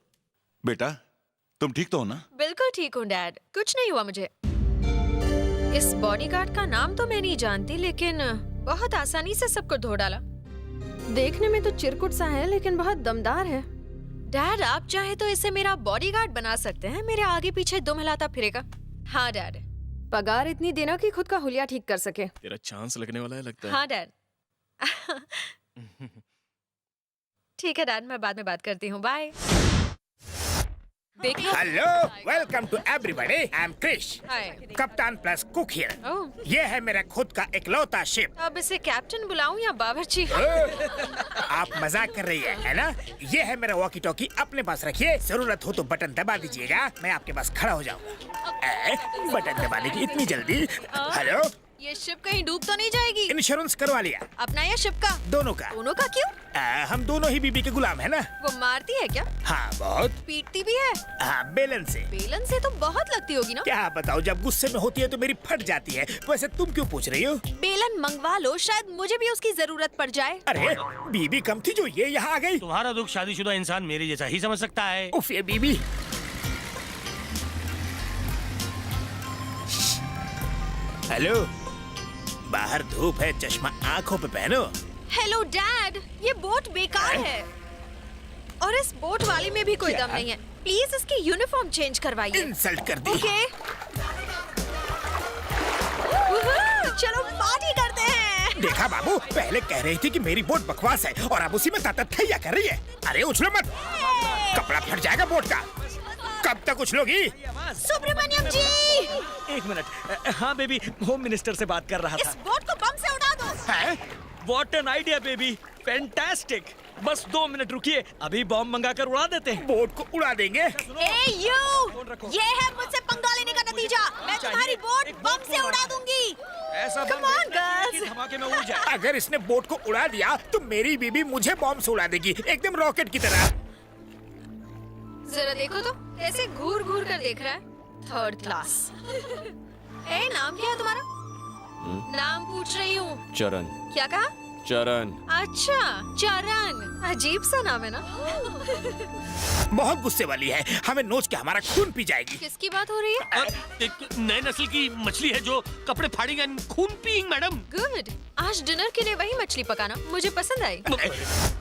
बेटा तुम ठीक तो हो ना? बिल्कुल ठीक हूँ डैड, कुछ नहीं हुआ मुझे। इस बॉडीगार्ड का नाम तो मैं नहीं जानती, लेकिन बहुत आसानी से सबको धो डाला। देखने में तो चिरकुट सा है लेकिन बहुत दमदार है। डैड आप चाहे तो इसे मेरा बॉडीगार्ड बना सकते हैं, मेरे आगे पीछे दुम हिलाता फिरेगा। हाँ डैड, पगार इतनी देना कि खुद का हुलिया ठीक कर सके। तेरा चांस लगने वाला है लगता है। हाँ डैड। ठीक है डैड, मैं बाद में बात करती हूँ, bye. Hello, welcome to everybody. I am Krish, कप्तान प्लस कुक हियर। ये है मेरा खुद का इकलौता शिप। अब इसे कैप्टन बुलाऊं या बावर्ची? आप मजाक कर रही है ना? ये है मेरा वॉकी टॉकी, अपने पास रखिए, जरूरत हो तो बटन दबा दीजिएगा, मैं आपके पास खड़ा हो जाऊंगा। बटन दबाने की इतनी जल्दी? हेलो, ये शिप कहीं डूब तो नहीं जाएगी? इंश्योरेंस करवा लिया। अपना या शिप का? दोनों का। दोनों का क्यों? हम दोनों ही बीबी के गुलाम है ना। वो मारती है क्या? हाँ बहुत। पीटती भी है? हाँ, बेलन से। बेलन से तो बहुत लगती होगी ना? क्या बताओ, जब गुस्से में होती है तो मेरी फट जाती है। वैसे तुम क्यों पूछ रही हो? बेलन मंगवा लो, शायद मुझे भी उसकी जरूरत पड़ जाए। अरे बीबी कम थी जो ये यहाँ आ गई। तुम्हारा दुख शादीशुदा इंसान मेरे जैसा ही समझ सकता है। उफ, ये बीबी। हेलो, बाहर धूप है, चश्मा आंखों पे पहनो। हेलो डैड, ये बोट बेकार है और इस बोट वाली में भी कोई दम नहीं है। प्लीज इसकी यूनिफॉर्म चेंज करवाइए। इंसल्ट कर दी। ओके। पहले कह रही थी कि मेरी बोट बकवास है और अब उसी में तातथैया कर रही है। अरे उछलो मत, कपड़ा फट जाएगा बोट का। कब तक उछलोगी? सुब्रमण्यम जी, एक मिनट। हाँ बेबी, होम मिनिस्टर से बात कर रहा था। इस बोट को बम से उड़ा दो। है? What an idea baby, fantastic. बस 2 मिनट रुकिए, अभी बॉम्ब मंगाकर उड़ा देते हैं। बोट को उड़ा देंगे। ए यू, ये है मुझसे पंगा लेने का नतीजा। मैं तुम्हारी बोट बम से उड़ा दूंगी। ऐसा Come on, girls. धमाके में उड़ जाए। अगर इसने बोट को उड़ा दिया तो मेरी बीबी मुझे बॉम्ब से उड़ा देगी, एकदम रॉकेट की तरह। जरा देखो तो कैसे घूर घूर कर देख रहा है। 3rd class. ए, नाम क्या है तुम्हारा? नाम पूछ रही हूँ। चरण। क्या कहा? चरण। अच्छा, चरण। अजीब सा नाम है ना। बहुत गुस्से वाली है, हमें नोच के हमारा खून पी जाएगी। किसकी बात हो रही है? एक नए नस्ल की मछली है जो कपड़े फाड़ेगा, खून पिएगी मैडम। गुड, आज डिनर के लिए वही मछली पकाना, मुझे पसंद आई।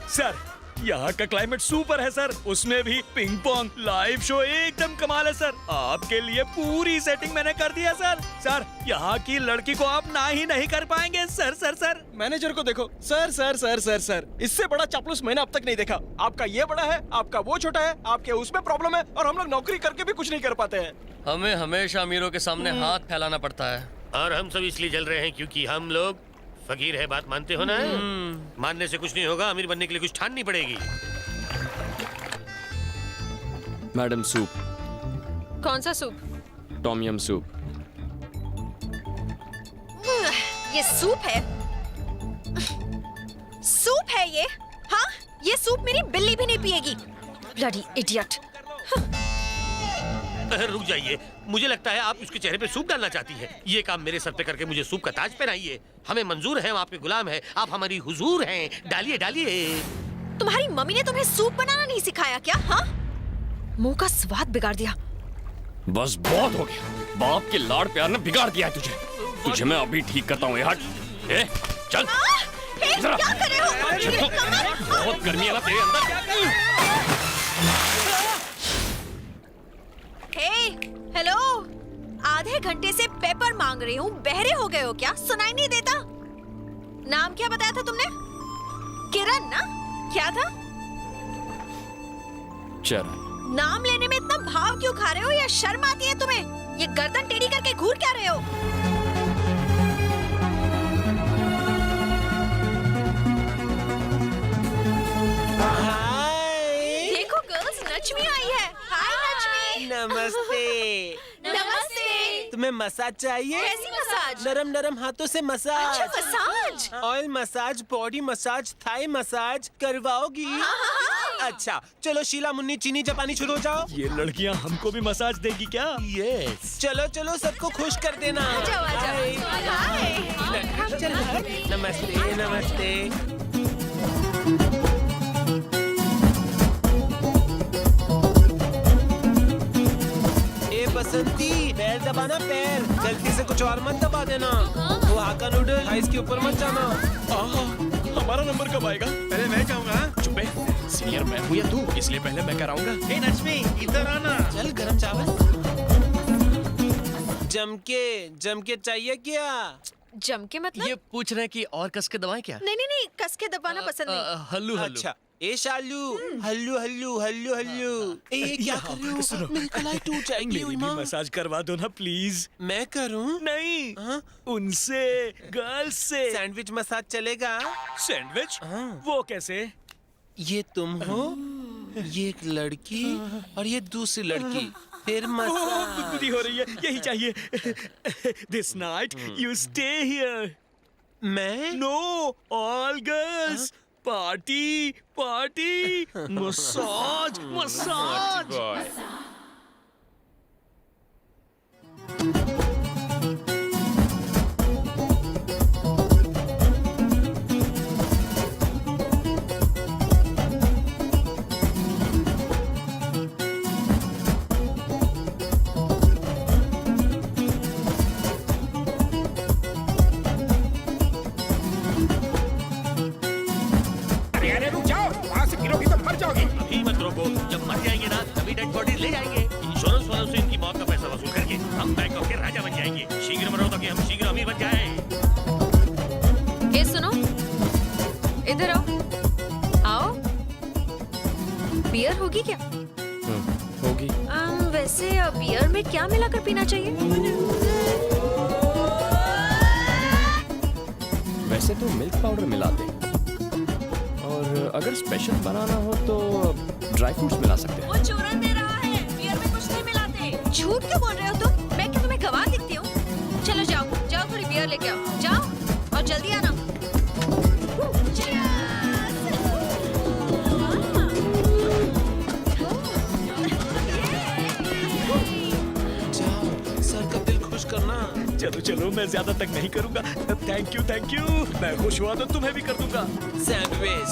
सर, यहाँ का क्लाइमेट सुपर है सर, उसमें भी पिंग पोंग लाइव शो एकदम कमाल है सर। आपके लिए पूरी सेटिंग मैंने कर दिया सर। सर, यहाँ की लड़की को आप ना ही नहीं कर पाएंगे सर। सर सर मैनेजर को देखो। Sir sir sir sir sir, इससे बड़ा चापलूस मैंने अब तक नहीं देखा। आपका ये बड़ा है, आपका वो छोटा है, आपके उसमें प्रॉब्लम है, और हम लोग नौकरी करके भी कुछ नहीं कर पाते हैं। हमें हमेशा अमीरों के सामने हाथ फैलाना पड़ता है, और हम सब इसलिए जल रहे हैं क्योंकि हम लोग फकीर है। बात मानते हो ना? मानने से कुछ नहीं होगा, अमीर बनने के लिए कुछ ठाननी पड़ेगी। Madam soup. कौन सा सूप? Tom yum soup. ये सूप है? सूप है ये? हाँ, ये सूप मेरी बिल्ली भी नहीं पिएगी। Bloody idiot. रुक जाइए, मुझे लगता है आप उसके चेहरे पे सूप डालना चाहती हैं। ये काम मेरे सर पे करके मुझे सूप का ताज पहनाइए। हमें मंजूर है, हम आपके गुलाम हैं, आप हमारी हुजूर हैं। डालिए डालिए। तुम्हारी मम्मी ने तुम्हें सूप बनाना नहीं सिखाया क्या? हाँ, मुंह का स्वाद बिगाड़ दिया। बस बहुत हो गया, बाप के लाड़ प्यार ने बिगाड़ दिया है तुझे। तुझे मैं अभी ठीक करता हूँ। हट, ए, चल। क्या कर रहे हो? बहुत गर्मी है ना तेरे अंदर। हेलो, आधे घंटे से पेपर मांग रही हूँ, बहरे हो गए हो क्या? सुनाई नहीं देता? नाम क्या बताया था तुमने? किरण ना? क्या था? चरण। नाम लेने में इतना भाव क्यों खा रहे हो, या शर्म आती है तुम्हें? ये गर्दन टेढ़ी करके घूर क्या रहे हो? देखो गर्ल्स, नचमी आई है। हाय नचमी। नमस्ते। नमस्ते। तुम्हें मसाज चाहिए? कैसी मसाज? नरम नरम हाथों से मसाज। अच्छा, massage. Oil massage, body massage, Thai massage करवाओगी? अच्छा, चलो शीला मुन्नी चीनी जापानी शुरू हो जाओ। ये लड़कियाँ हमको भी मसाज देगी क्या? यस। चलो चलो, सबको खुश कर देना। नमस्ते नमस्ते। बसंती, पैर दबाना, पैर गलती से कुछ और मत दबा देना। वो हाका नूडल आइस के ऊपर मत जाना। हमारा नंबर कब आएगा? पहले मैं जाऊंगा। चुप है, सीनियर मैं हूँ या तू, इसलिए पहले मैं कराऊंगा। हे नचमी, इधर आना। चल, गरम चावल जम के चाहिए क्या? जम के मतलब? ये पूछ रहे हैं कि और कस के दबाएं क्या? नहीं नहीं नहीं, कस के दबाना पसंद नहीं। हल्लू हल्लू। अच्छा, ए शालू, हल्लू हल्लू हल्लू हल्लू। ए क्या कर रहे हो? मेरी कलाई टूट जाएगी। मेरी भी मसाज करवा दो ना प्लीज। मैं करूं? नहीं, उनसे, गर्ल्स से। सैंडविच मसाज चलेगा? सैंडविच? वो कैसे? ये तुम हो, ये एक लड़की और ये दूसरी लड़की, फिर मसाज। गुदगुदी हो रही है, यही चाहिए। This night you stay here. मैं? No, all girls. Party party, massage massage. अभी मत रोको, जब मर जाएंगे ना तभी डेड बॉडी ले जाएंगे। इंश्योरेंस वालों से इनकी मौत का पैसा वसूल करके हम बैंकॉक के राजा बन जाएंगे। शीघ्र मरो ताकि हम शीघ्र अमीर बन जाएं। ये सुनो, बियर होगी क्या? होगी। वैसे बियर में क्या मिलाकर पीना चाहिए? वैसे तो मिल्क पाउडर मिलाते हैं, और अगर स्पेशल बनाना हो तो ड्राई फ्रूट्स मिला सकते हैं। वो चूरन दे रहा है, बियर में कुछ नहीं मिलाते। झूठ क्यों बोल रहे हो तुम? मैं क्या तुम्हें गवाह दिखती हूँ? चलो जाओ जाओ, थोड़ी बियर लेके आओ, जाओ और जल्दी आना। सर का दिल खुश करना। चलो चलो, मैं ज्यादा तक नहीं करूंगा। Thank you. मैं खुश हुआ तो तुम्हें भी कर दूंगा। सैंडविच।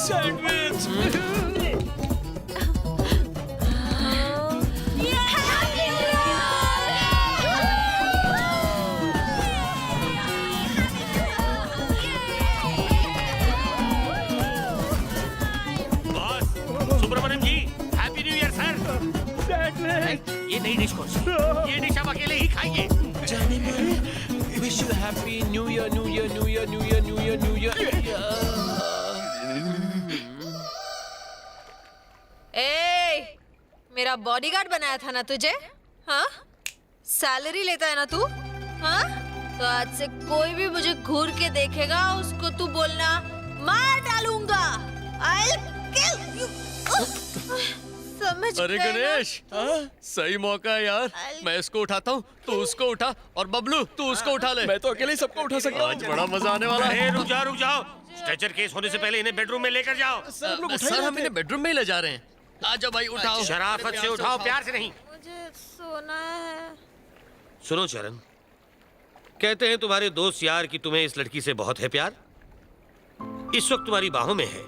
सुब्रमण्यम जी, हैप्पी न्यू ईयर सर। ये नई डिश कौन सी? ये डिश आप अकेले ही खाइए। जाने मन, wish you happy new year, new year, new year, new year, new year, new year. ए, मेरा बॉडीगार्ड बनाया था ना तुझे? हाँ? सैलरी लेता है ना तू? हाँ? तो आज से कोई भी मुझे घूर के देखेगा, उसको तू बोलना मार डालूंगा। I'll kill you. समझ अरे गए ना? गणेश, सही मौका है यार। मैं इसको उठाता हूँ, तू उसको उठा, और बबलू तू उसको उठा ले। मैं तो अकेले ही सबको उठा सकता हूँ। आज बड़ा मजा आने वाला है। रुक जाओ। स्ट्रेचर केस होने से पहले इन्हें बेडरूम में लेकर जाओ। सर हम इन्हें बेडरूम में ही ले जा रहे हैं। आजा भाई, उठाओ। शराफत से उठाओ, प्यार से नहीं। मुझे सोना है। सुनो चरण, कहते हैं तुम्हारे दोस्त यार कि तुम्हें इस लड़की से बहुत है प्यार। इस वक्त तुम्हारी बाहों में है।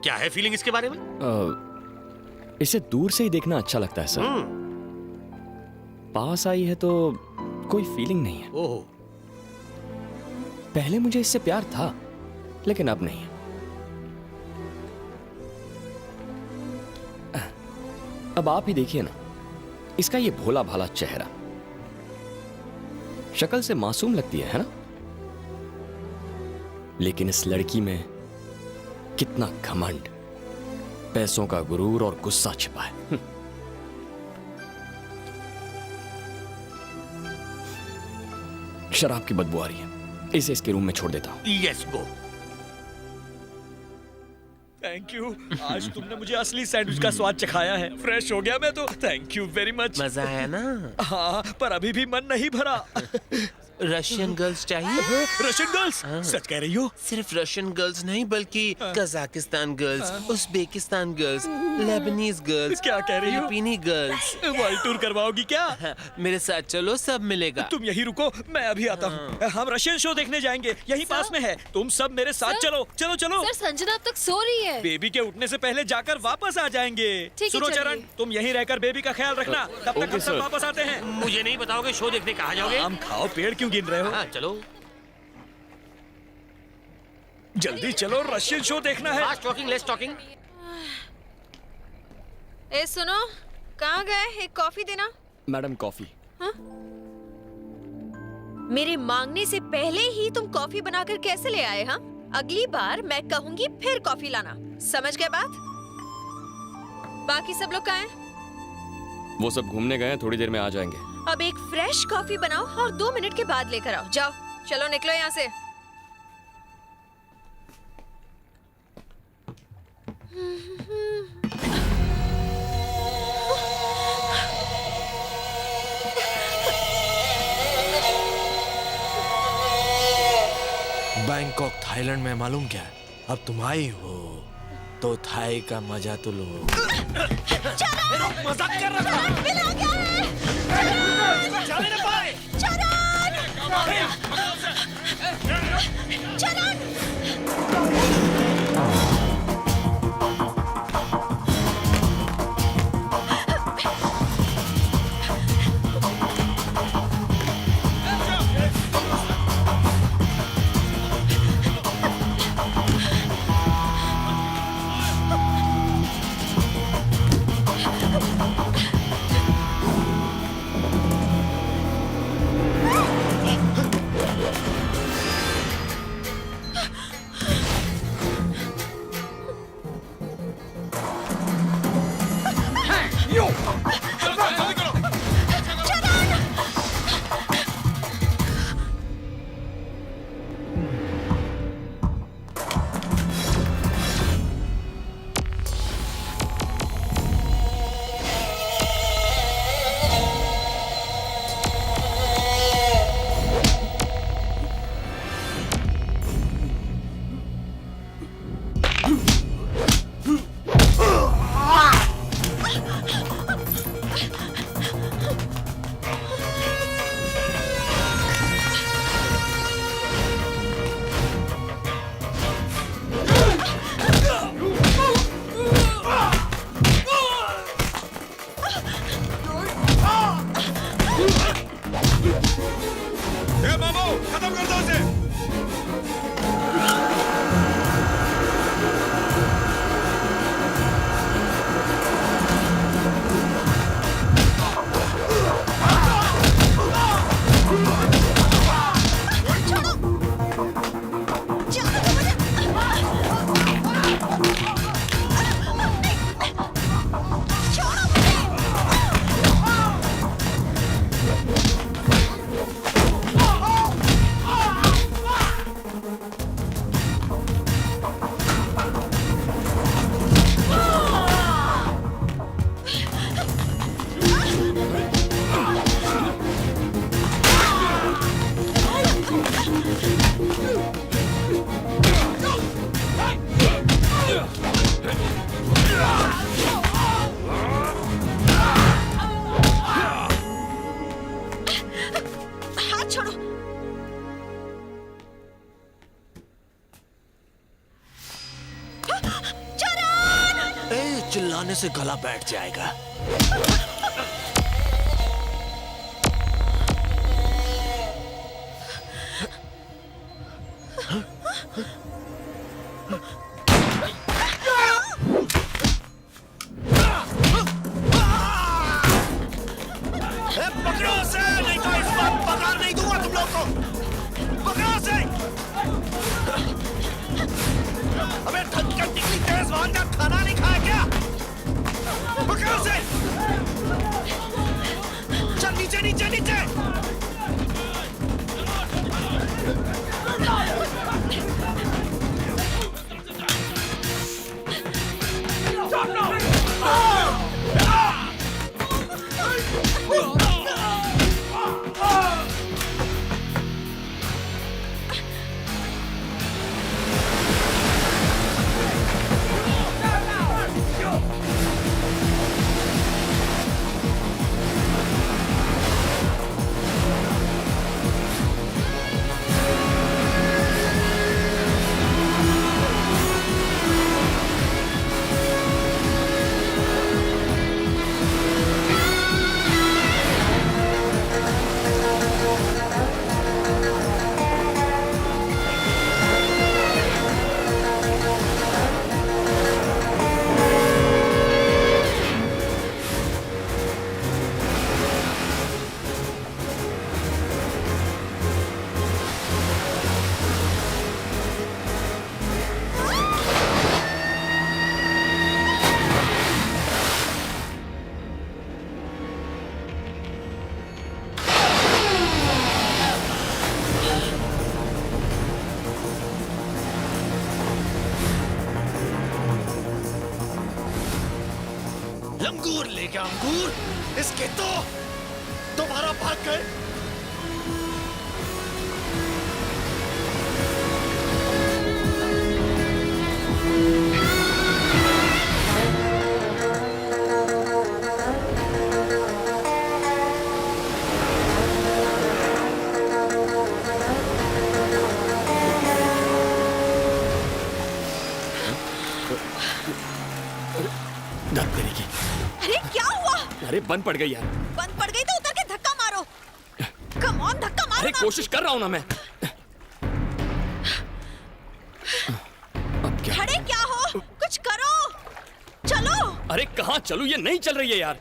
क्या है फीलिंग इसके बारे में? इसे दूर से ही देखना अच्छा लगता है सर। पास आई है तो कोई फीलिंग नहीं है। ओह, पहले मुझे इससे प्यार था, लेकिन अब नहीं है। अब आप ही देखिए ना, इसका ये भोला भाला चेहरा, शक्ल से मासूम लगती है ना? लेकिन इस लड़की में कितना घमंड, पैसों का गुरूर और गुस्सा छिपा है। शराब की बदबू आ रही है, इसे इसके रूम में छोड़ देता हूं। Yes go. Thank you. आज तुमने मुझे असली सैंडविच का स्वाद चखाया है। फ्रेश हो गया मैं तो। Thank you very much. मजा आया ना? हाँ, पर अभी भी मन नहीं भरा। रशियन गर्ल्स चाहिए? Russian girls? सच कह रही हो? सिर्फ रशियन गर्ल्स नहीं, बल्कि Kazakhstan girls, Uzbekistan girls, Lebanese girls. क्या कह रही हो? Filipino girls. वर्ल्ड टूर करवाओगी क्या? मेरे साथ चलो, सब मिलेगा। तुम यहीं रुको, मैं अभी आता हूँ। हम रशियन शो देखने जाएंगे, यहीं पास में है। तुम सब मेरे साथ चलो। चलो चलो। सर, संजना अब तक सो रही है। बेबी के उठने से पहले जाकर वापस आ जाएंगे। सुनो चरण, तुम यहीं रहकर बेबी का ख्याल रखना। तब तक हम सब वापस आते हैं। मुझे नहीं बताओगे शो देखने कहाँ जाओगे? आम खाओ, पेड़ क्यों गिन रहे हो? हाँ, चलो जल्दी चलो, रशियन शो देखना है। Fast talking, less talking. ए सुनो, कहाँ गए? एक कॉफी देना। Madam coffee. हाँ? मेरे मांगने से पहले ही तुम कॉफी बनाकर कैसे ले आए? हाँ, अगली बार मैं कहूंगी फिर कॉफी लाना। समझ गए बात? बाकी सब लोग कहाँ हैं? वो सब घूमने गए हैं, थोड़ी देर में आ जाएंगे। अब एक फ्रेश कॉफी बनाओ और 2 मिनट के बाद लेकर आओ। जाओ, चलो निकलो यहाँ से। बैंकॉक थाईलैंड में मालूम क्या है? अब तुम आई हो तो थाई का मजा तो लो। मजाक कर रहा था। चलन! खत्म कर दो उसे। हाथ छोड़ो। चिल्लाने से गला बैठ जाएगा। पकड़ो उसे, नहीं तो इस बार पगार नहीं दूंगा तुम लोग को। पकड़ो उसे। अबे धनकर टिकली तेज वहां का खाना नहीं खाया क्या? पकड़ो उसे। चल नीचे नीचे नीचे। लंगूर लेके अंगूर, इसके तो दोबारा भाग गए। दर्द करेगी। अरे क्या हुआ? अरे बंद पड़ गई यार। बंद पड़ गई तो उतर के धक्का मारो। कम ऑन, धक्का मारो। अरे कोशिश कर रहा हूं ना मैं। अब क्या? खड़े क्या हो? कुछ करो। चलो। अरे कहाँ चलूं? ये नहीं चल रही है यार।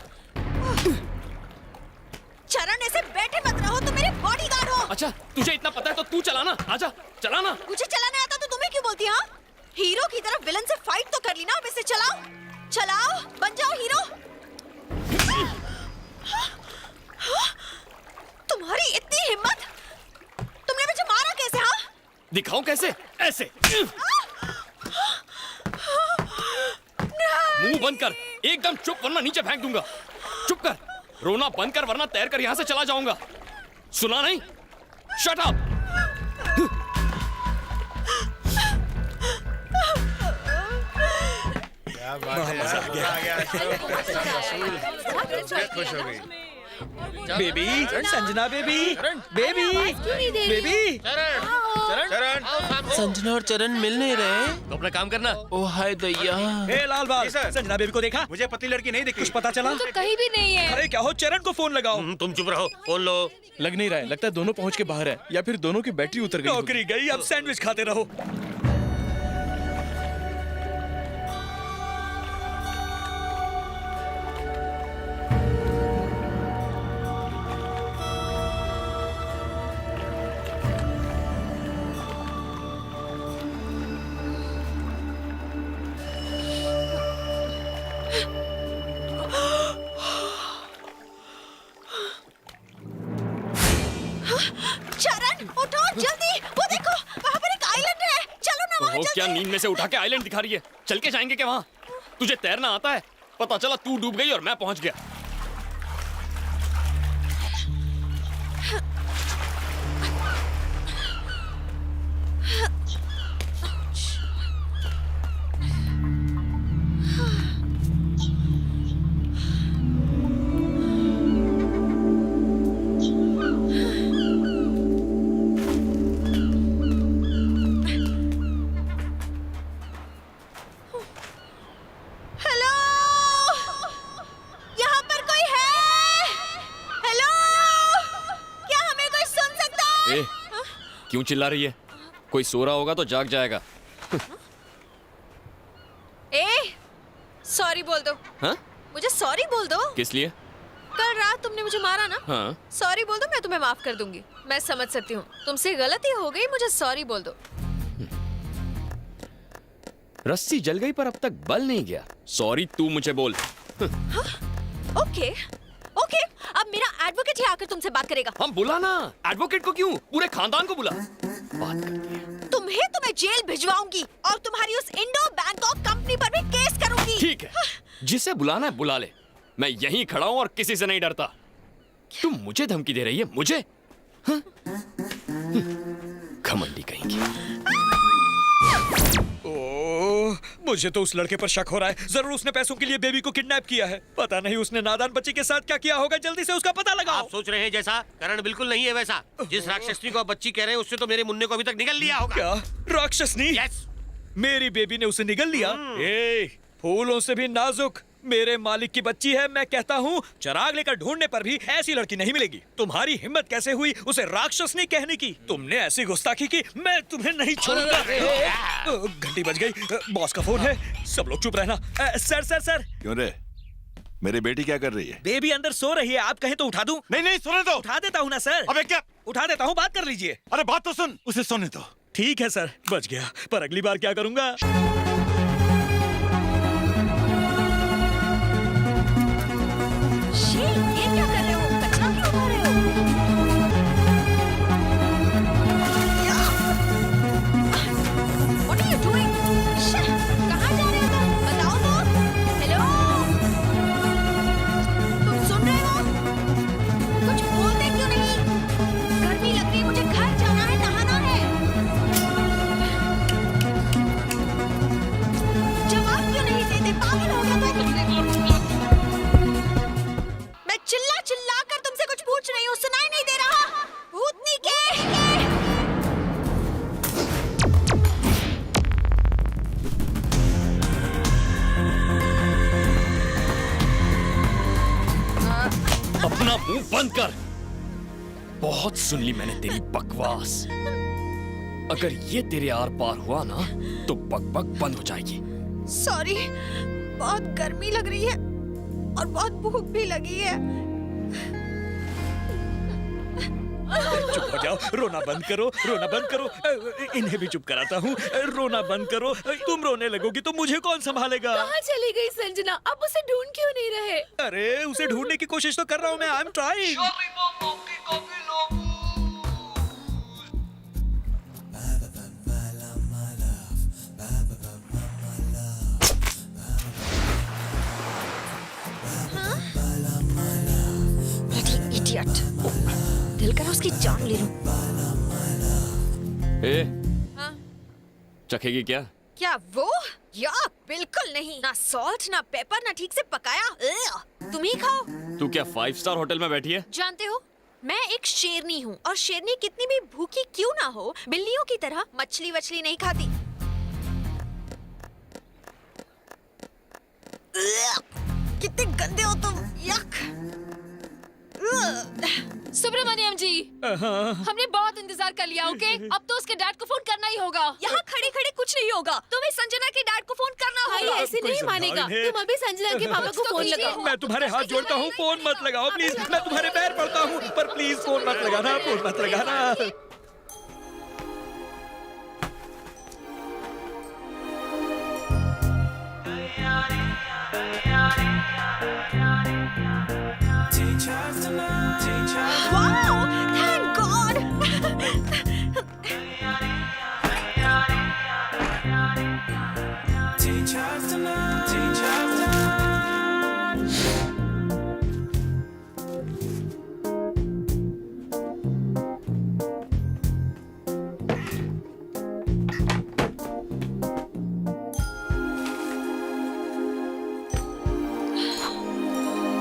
चरण ऐसे बैठे मत रहो, तुम मेरे बॉडीगार्ड हो। अच्छा तुझे इतना पता है तो तू चलाना। आजा चलाना। मुझे चलाने आता तो तुम्हें क्यों बोलती? हाँ, हीरो की तरफ विलन से फाइट तो कर ली ना, अब इसे चलाओ। चलाओ, बन जाओ हीरो। तुम्हारी इतनी हिम्मत, तुमने मुझे मारा कैसे? हाँ, दिखाऊं कैसे? ऐसे। मुंह बंद कर, एकदम चुप, वरना नीचे फेंक दूंगा। चुप कर, रोना बंद कर, वरना तैर कर यहां से चला जाऊंगा। सुना नहीं? Shut up. मजा आ गया। खुश हो गई। Baby, Sanjana baby, baby, baby. Sanjana और चरण मिल नहीं रहे। तो अपना काम करना। ओ हाय दैया। ए लाल बाल, संजना बेबी को देखा? मुझे पतली लड़की नहीं दिखी। कुछ पता चला? तो कहीं भी नहीं है। अरे क्या हो, चरण को फोन लगाओ। तुम चुप रहो, फोन लो। लग नहीं रहा है, लगता है दोनों पहुंच के बाहर है या फिर दोनों की बैटरी उतर गई। नौकरी गई, अब सैंडविच खाते रहो। चरण उठो जल्दी, वो देखो वहाँ पर एक आइलैंड है, चलो ना वहाँ वो चलते क्या हैं। नींद में से उठा के आइलैंड दिखा रही है? चल के जाएंगे क्या वहाँ? तुझे तैरना आता है? पता चला तू डूब गई और मैं पहुंच गया। हेलो, यहाँ पर कोई है? हेलो, क्या हमें कोई सुन सकता है? ए, क्यों चिल्ला रही है? कोई सो रहा होगा तो जाग जाएगा। सॉरी बोल दो। हाँ? मुझे सॉरी बोल दो। किस लिए? कल रात तुमने मुझे मारा ना। हाँ। सॉरी बोल दो, मैं तुम्हें माफ कर दूंगी। मैं समझ सकती हूँ तुमसे गलती हो गई, मुझे सॉरी बोल दो। रस्सी जल गई पर अब तक बल नहीं गया। सॉरी तू मुझे बोल। ओके ओके, अब मेरा एडवोकेट ही आकर तुमसे बात करेगा। हम बुला ना, एडवोकेट को क्यों? पूरे खानदान को बुला। बात करती है। तुम्हें जेल भिजवाऊंगी और तुम्हारी उस इंडो बैंकॉक कंपनी पर भी केस करूंगी। ठीक है, जिसे बुलाना है बुला ले। मैं यहीं खड़ा हूं और किसी से नहीं डरता। तुम मुझे धमकी दे रही है? मुझे? हाँ? घमंडी कहेंगी। ओह, मुझे तो उस लड़के पर शक हो रहा है। जरूर उसने पैसों के लिए बेबी को किडनैप किया है। पता नहीं उसने नादान बच्ची के साथ क्या किया होगा। जल्दी से उसका पता लगाओ। आप सोच रहे हैं जैसा, करण बिल्कुल नहीं है वैसा। जिस राक्षसनी को आप बच्ची कह रहे हैं उससे तो मेरे मुन्ने को अभी तक निगल लिया होगा। क्या राक्षसनी? यस। मेरी बेबी ने उसे निगल लिया? ए, फूलों से भी नाजुक मेरे मालिक की बच्ची है। मैं कहता हूँ चिराग लेकर ढूंढने पर भी ऐसी लड़की नहीं मिलेगी। तुम्हारी हिम्मत कैसे हुई उसे राक्षसनी कहने की? तुमने ऐसी गुस्ताखी की, मैं तुम्हें नहीं छोड़ूंगा। घंटी बज गई, बॉस का फोन है। सब लोग चुप रहना। Sir sir sir. क्यों रे, मेरी बेटी क्या कर रही है? बेबी अंदर सो रही है, आप कहें तो उठा दूं? नहीं नहीं, सोने दो। उठा देता हूँ ना सर। अबे क्या? उठा देता हूँ, बात कर लीजिए। अरे बात तो सुन, उसे सोने दो। ठीक है सर, बच गया। पर अगली बार क्या करूंगा? ये क्या कर रहे हो? कचरा क्यों उठा रहे हो? What are you doing? कहाँ जा रहे हो तुम? बताओ तो। हेलो, तुम सुन रहे हो? कुछ बोलते क्यों नहीं? गर्मी लग रही है, मुझे घर जाना है, नहाना है। जवाब क्यों नहीं देते? पागल हो गया तो? मैं चिल्ला चिल्ला कर तुमसे कुछ पूछ रही हूँ, सुनाई नहीं दे रहा? भूतनी के अपना मुंह बंद कर। बहुत सुन ली मैंने तेरी बकवास। अगर ये तेरे आर पार हुआ ना तो बकबक बंद हो जाएगी। सॉरी, बहुत गर्मी लग रही है और बहुत भूख भी लगी है। चुप हो जाओ, रोना बंद करो, रोना बंद करो। इन्हें भी चुप कराता हूँ। रोना बंद करो। तुम रोने लगोगी तो मुझे कौन संभालेगा? कहाँ चली गई संजना? अब उसे ढूंढ क्यों नहीं रहे? अरे उसे ढूंढने की कोशिश तो कर रहा हूँ मैं। I am trying. इडियट, दिल कर उसकी जान ले लूं। ए, हाँ? चखेगी क्या? क्या वो? या बिल्कुल नहीं। ना सॉल्ट, ना पेपर, ना ठीक से पकाया। तुम ही खाओ। तू क्या 5 स्टार होटल में बैठी है? जानते हो मैं एक शेरनी हूँ और शेरनी कितनी भी भूखी क्यों ना हो, बिल्लियों की तरह मछली वछली नहीं खाती। कितने गंदे हो तुम, यक। सुब्रमण्यम जी, हमने बहुत इंतजार कर लिया, ओके? अब तो उसके डैड को फोन करना ही होगा। यहाँ खड़े खड़े कुछ नहीं होगा, तुम्हें संजना के डैड को फोन करना होगा। भाई ऐसे नहीं मानेगा, तुम अभी संजना के पापा को फोन लगाओ। मैं तुम्हारे हाथ जोड़ता हूँ, फोन मत लगाओ प्लीज। मैं तुम्हारे पैर पड़ता हूँ, पर प्लीज फोन मत लगाना, फोन मत लगाना। Wow! Thank God!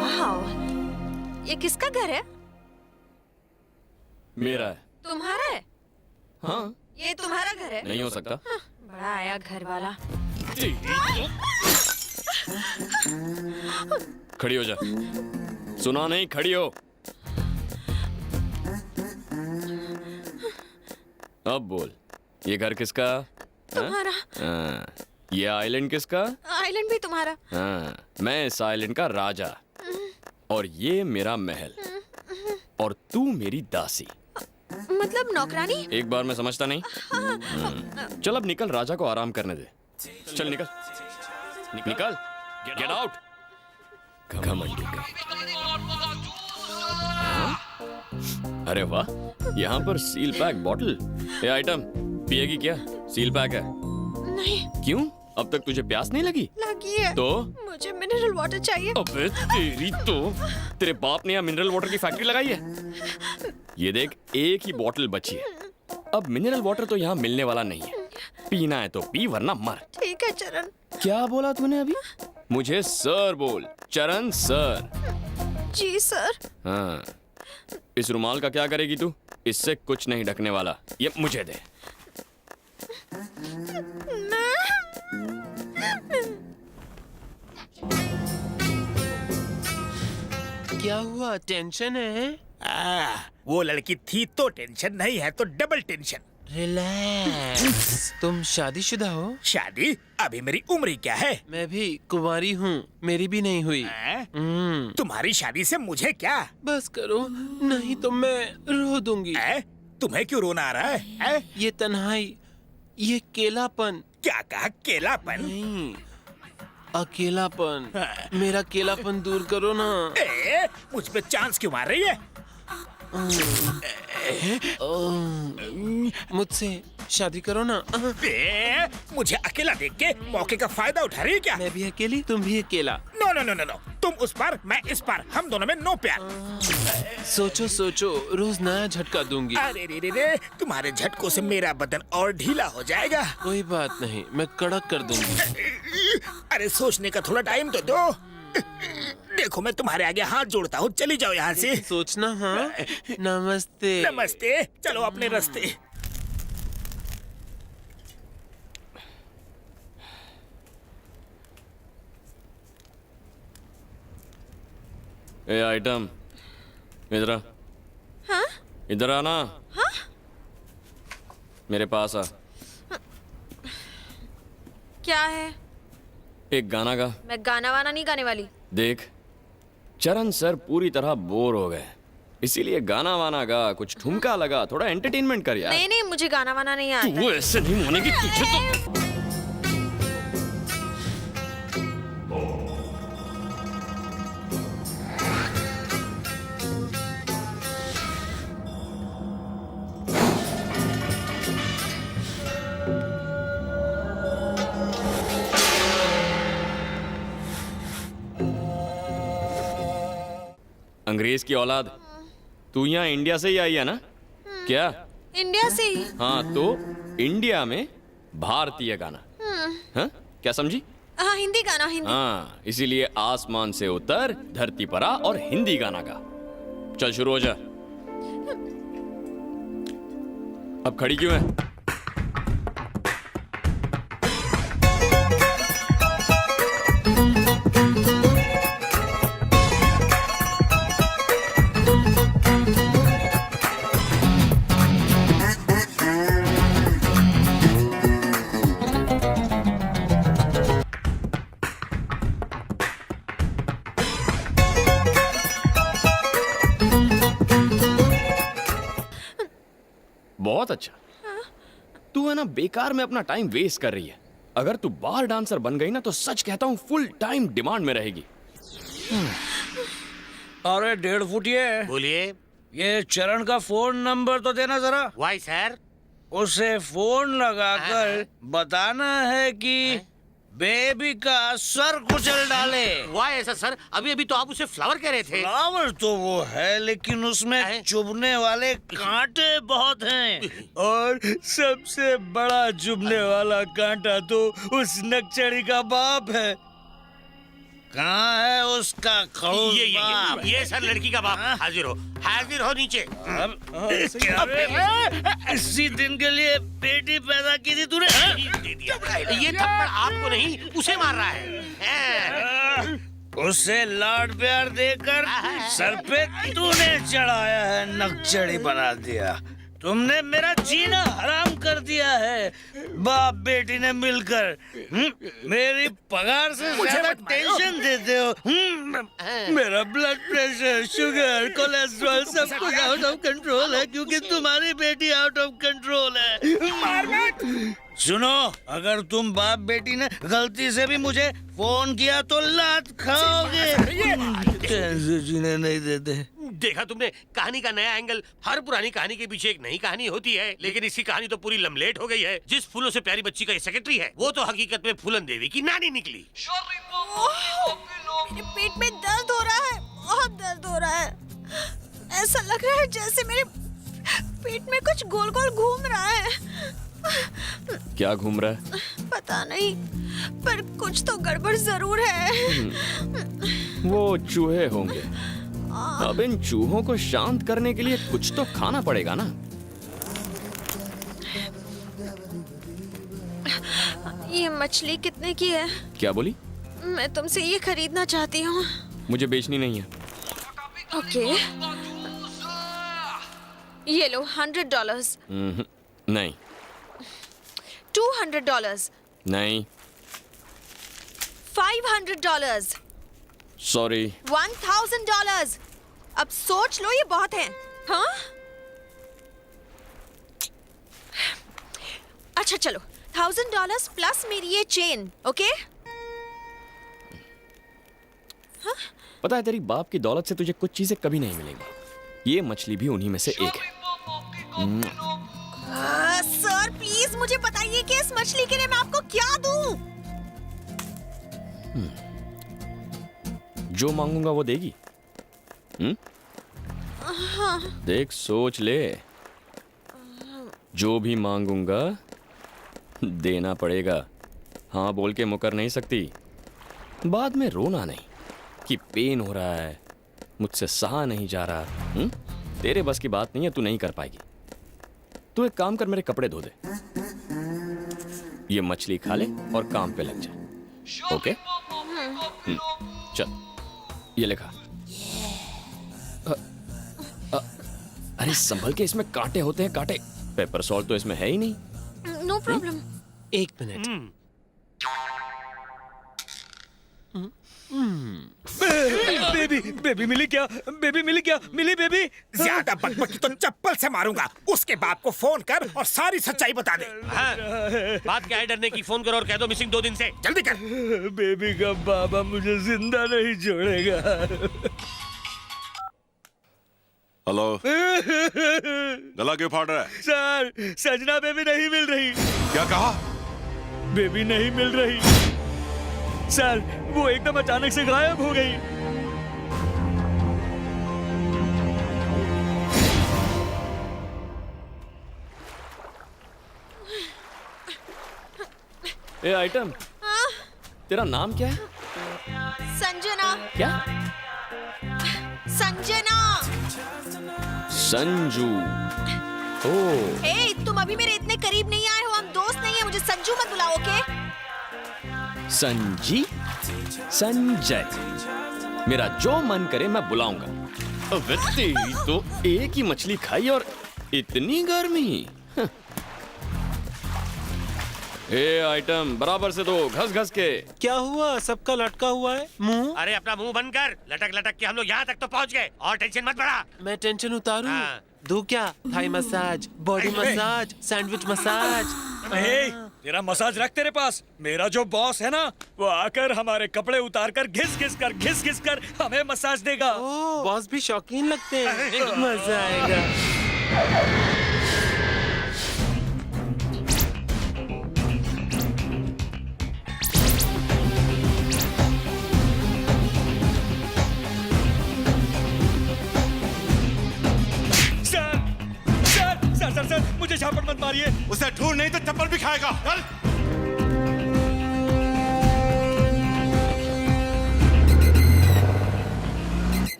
Wow! ये किसका घर है? मेरा है। तुम्हारा है? हाँ। ये तुम्हारा घर है? नहीं हो सकता। बड़ा आया घर वाला। खड़ी हो जा। सुना नहीं, खड़ी हो। अब बोल, ये घर किसका? तुम्हारा। हाँ। ये आइलैंड किसका? आइलैंड भी तुम्हारा। हाँ, मैं इस आइलैंड का राजा और ये मेरा महल और तू मेरी दासी। मतलब नौकरानी? एक बार में समझता नहीं। चल अब निकल, राजा को आराम करने दे। चल निकल, निकल, गेट आउट। घमंडी का। अरे वाह, यहाँ पर सील पैक बॉटल। ये आइटम पिएगी क्या? सील पैक है। नहीं। क्यों? अब तक तुझे प्यास नहीं लगी? लगी है। तो? मुझे मिनरल वाटर चाहिए। अबे तेरी तो, तेरे बाप ने यहाँ मिनरल वाटर की फैक्ट्री लगाई है? ये देख, एक ही बॉटल बची है। अब मिनरल वाटर तो यहाँ मिलने वाला नहीं है। पीना है तो पी, वरना मर। ठीक है चरण। क्या बोला तूने अभी? मुझे सर बोल, चरण सर। जी सर। हाँ, इस रुमाल का क्या करेगी तू? इससे कुछ नहीं ढकने वाला, ये मुझे दे। क्या हुआ, टेंशन है? वो लड़की थी तो टेंशन, नहीं है तो डबल टेंशन। रिलैक्स। तुम शादीशुदा हो? शादी? अभी मेरी उम्र क्या है? मैं भी कुंवारी हूँ, मेरी भी नहीं हुई। तुम्हारी शादी से मुझे क्या? बस करो, नहीं तो मैं रो दूंगी। तुम्हें क्यों रोना आ रहा है? ये तन्हाई, ये केलापन। क्या कहा, केलापन? नहीं, अकेलापन। मेरा केलापन दूर करो ना। मुझ पे चांस क्यों मार रही है? मुझसे शादी करो ना। मुझे अकेला देख के मौके का फायदा उठा रही है क्या? मैं भी अकेली, तुम भी अकेला। No no no no no, तुम उस पार, मैं इस पार, हम दोनों में नो प्यार। सोचो सोचो, रोज नया झटका दूंगी। अरे रे रे रे, तुम्हारे झटकों से मेरा बदन और ढीला हो जाएगा। कोई बात नहीं, मैं कड़क कर दूंगी। अरे सोचने का थोड़ा टाइम तो दो। देखो मैं तुम्हारे आगे हाथ जोड़ता हूँ, चली जाओ यहाँ से। सोचना। हाँ, नमस्ते। नमस्ते, चलो अपने रास्ते। ए आइटम, इधर आ। हाँ? इधर आना। हाँ? मेरे पास आ। क्या है? एक गाना गा। मैं गाना वाना नहीं गाने वाली। देख, चरण सर पूरी तरह बोर हो गए, इसीलिए गाना वाना गा, कुछ ठुमका लगा, थोड़ा एंटरटेनमेंट कर यार। नहीं नहीं, मुझे गाना वाना नहीं आता। तू ऐसे नहीं मानेगी तुझे तो। अंग्रेज की औलाद, तू यहाँ इंडिया से ही आई है ना? क्या? इंडिया से ही। हाँ, तो इंडिया में भारतीय गाना। हाँ, क्या समझी? हाँ, हिंदी गाना, हिंदी। हाँ, इसीलिए आसमान से उतर, धरती पर आ और हिंदी गाना गा। चल शुरू हो जा। अब खड़ी क्यों है? बहुत अच्छा। तू है ना बेकार में अपना टाइम वेस्ट कर रही है। अगर तू बार डांसर बन गई ना तो सच कहता हूँ फुल टाइम डिमांड में रहेगी। अरे 1.5 फुटिए, बोलिए। ये चरण का फोन नंबर तो देना जरा। Why sir? उसे फोन लगाकर बताना है कि बेबी का सर कुचल डाले। वाई ऐसा सर? अभी अभी तो आप उसे फ्लावर कह रहे थे। फ्लावर तो वो है, लेकिन उसमें चुभने वाले कांटे बहुत हैं। और सबसे बड़ा चुभने वाला कांटा तो उस नक्चड़ी का बाप है। कहाँ है उसका खड़ूस बाप? ये सर लड़की का बाप। हाजिर हो नीचे। क्या बे? इसी दिन के लिए बेटी पैदा की थी तूने? दे दिया। ये थप्पड़ आपको नहीं उसे मार रहा है। उसे लाड प्यार देकर सर पे तूने चढ़ाया है, नक्चड़ी बना दिया। तुमने मेरा जीना हराम कर दिया है। बाप बेटी ने मिलकर मेरी पगार से ज्यादा टेंशन देते हो। मेरा ब्लड प्रेशर, शुगर, कोलेस्ट्रॉल सब कुछ आउट ऑफ कंट्रोल है क्योंकि तुम्हारी बेटी आउट ऑफ कंट्रोल है। सुनो, अगर तुम बाप बेटी ने गलती से भी मुझे फोन किया तो लात खाओगे। कैसे जीने नहीं देते। देखा तुमने कहानी का नया एंगल। हर पुरानी कहानी के पीछे एक नई कहानी होती है, लेकिन इसकी कहानी तो पूरी लमलेट हो गई है। जिस फूलों से प्यारी बच्ची का ये सेक्रेटरी है, वो तो हकीकत में फूलन देवी की नानी निकली। मेरे पेट में दर्द हो रहा है, बहुत दर्द हो रहा है। ऐसा लग रहा है जैसे मेरे पेट में कुछ गोल गोल घूम रहा है। क्या घूम रहा है? पता नहीं, पर कुछ तो गड़बड़ जरूर है। वो चूहे होंगे। अब इन चूहों को शांत करने के लिए कुछ तो खाना पड़ेगा ना। ये मछली कितने की है? क्या बोली? मैं तुमसे ये खरीदना चाहती हूँ। मुझे बेचनी नहीं है। ओके, ये लो $100। नहीं। $200। नहीं। $500। सॉरी। $1000। अब सोच लो, ये बहुत है। हाँ? अच्छा चलो, $1000 प्लस मेरी ये चेन। ओके? हाँ? पता है तेरी बाप की दौलत से तुझे कुछ चीजें कभी नहीं मिलेंगी। ये मछली भी उन्हीं में से एक है। सर प्लीज मुझे बताइए कि इस मछली के लिए मैं आपको क्या दूं? जो मांगूंगा वो देगी। हाँ। देख, सोच ले। जो भी मांगूंगा देना पड़ेगा। हाँ बोल के मुकर नहीं सकती। बाद में रोना नहीं कि पेन हो रहा है, मुझसे सहा नहीं जा रहा। तेरे बस की बात नहीं है, तू नहीं कर पाएगी। तू एक काम कर, मेरे कपड़े धो दे, ये मछली खा ले और काम पे लग जा। ओके? चल, ये लिखा। अरे संभल के, इसमें कांटे होते हैं, कांटे। पेपर सॉल्ट तो इसमें है ही नहीं। No problem. एक मिनट। बेबी मिली क्या? बेबी मिली क्या? मिली बेबी? ज्यादा बकबकी तो चप्पल से मारूंगा। उसके बाप को फोन कर और सारी सच्चाई बता दे। हाँ, बात क्या है डरने की? फोन करो और कह दो मिसिंग 2 दिन से। जल्दी कर। बेबी का बाबा मुझे जिंदा नहीं छोड़ेगा। हेलो। गला क्यों फाड़ रहा है? सर, सजना बेबी नहीं मिल रही। क्या कहा? बेबी नहीं मिल रही सर, वो एकदम अचानक से गायब हो गई। ए आइटम, तेरा नाम क्या है? संजना। क्या? संजना। संजू। ओह हे, तुम अभी मेरे इतने करीब नहीं आए हो, हम दोस्त नहीं है, मुझे संजू मत बुलाओ, ओके? संजी संजय, मेरा जो मन करे मैं बुलाऊंगा। अबे तेरी तो एक ही मछली खाई और इतनी गर्मी। ए आइटम बराबर से दो, घस घस के। क्या हुआ? सबका लटका हुआ है मुंह। अरे अपना मुंह बंद कर, लटक लटक के हम लोग यहाँ तक तो पहुँच गए, और टेंशन मत बढ़ा। मैं टेंशन उतारूं? दूं क्या? Thai massage, body massage, sandwich massage. तेरा मसाज रख तेरे पास। मेरा जो बॉस है ना, वो आकर हमारे कपड़े उतार कर घिस घिस कर हमें मसाज देगा। बॉस भी शौकीन लगते हैं, मजा आएगा। सर, मुझे झापड़ मत मारिए। उसे ढूंढ, नहीं तो चप्पल भी खाएगा। चल।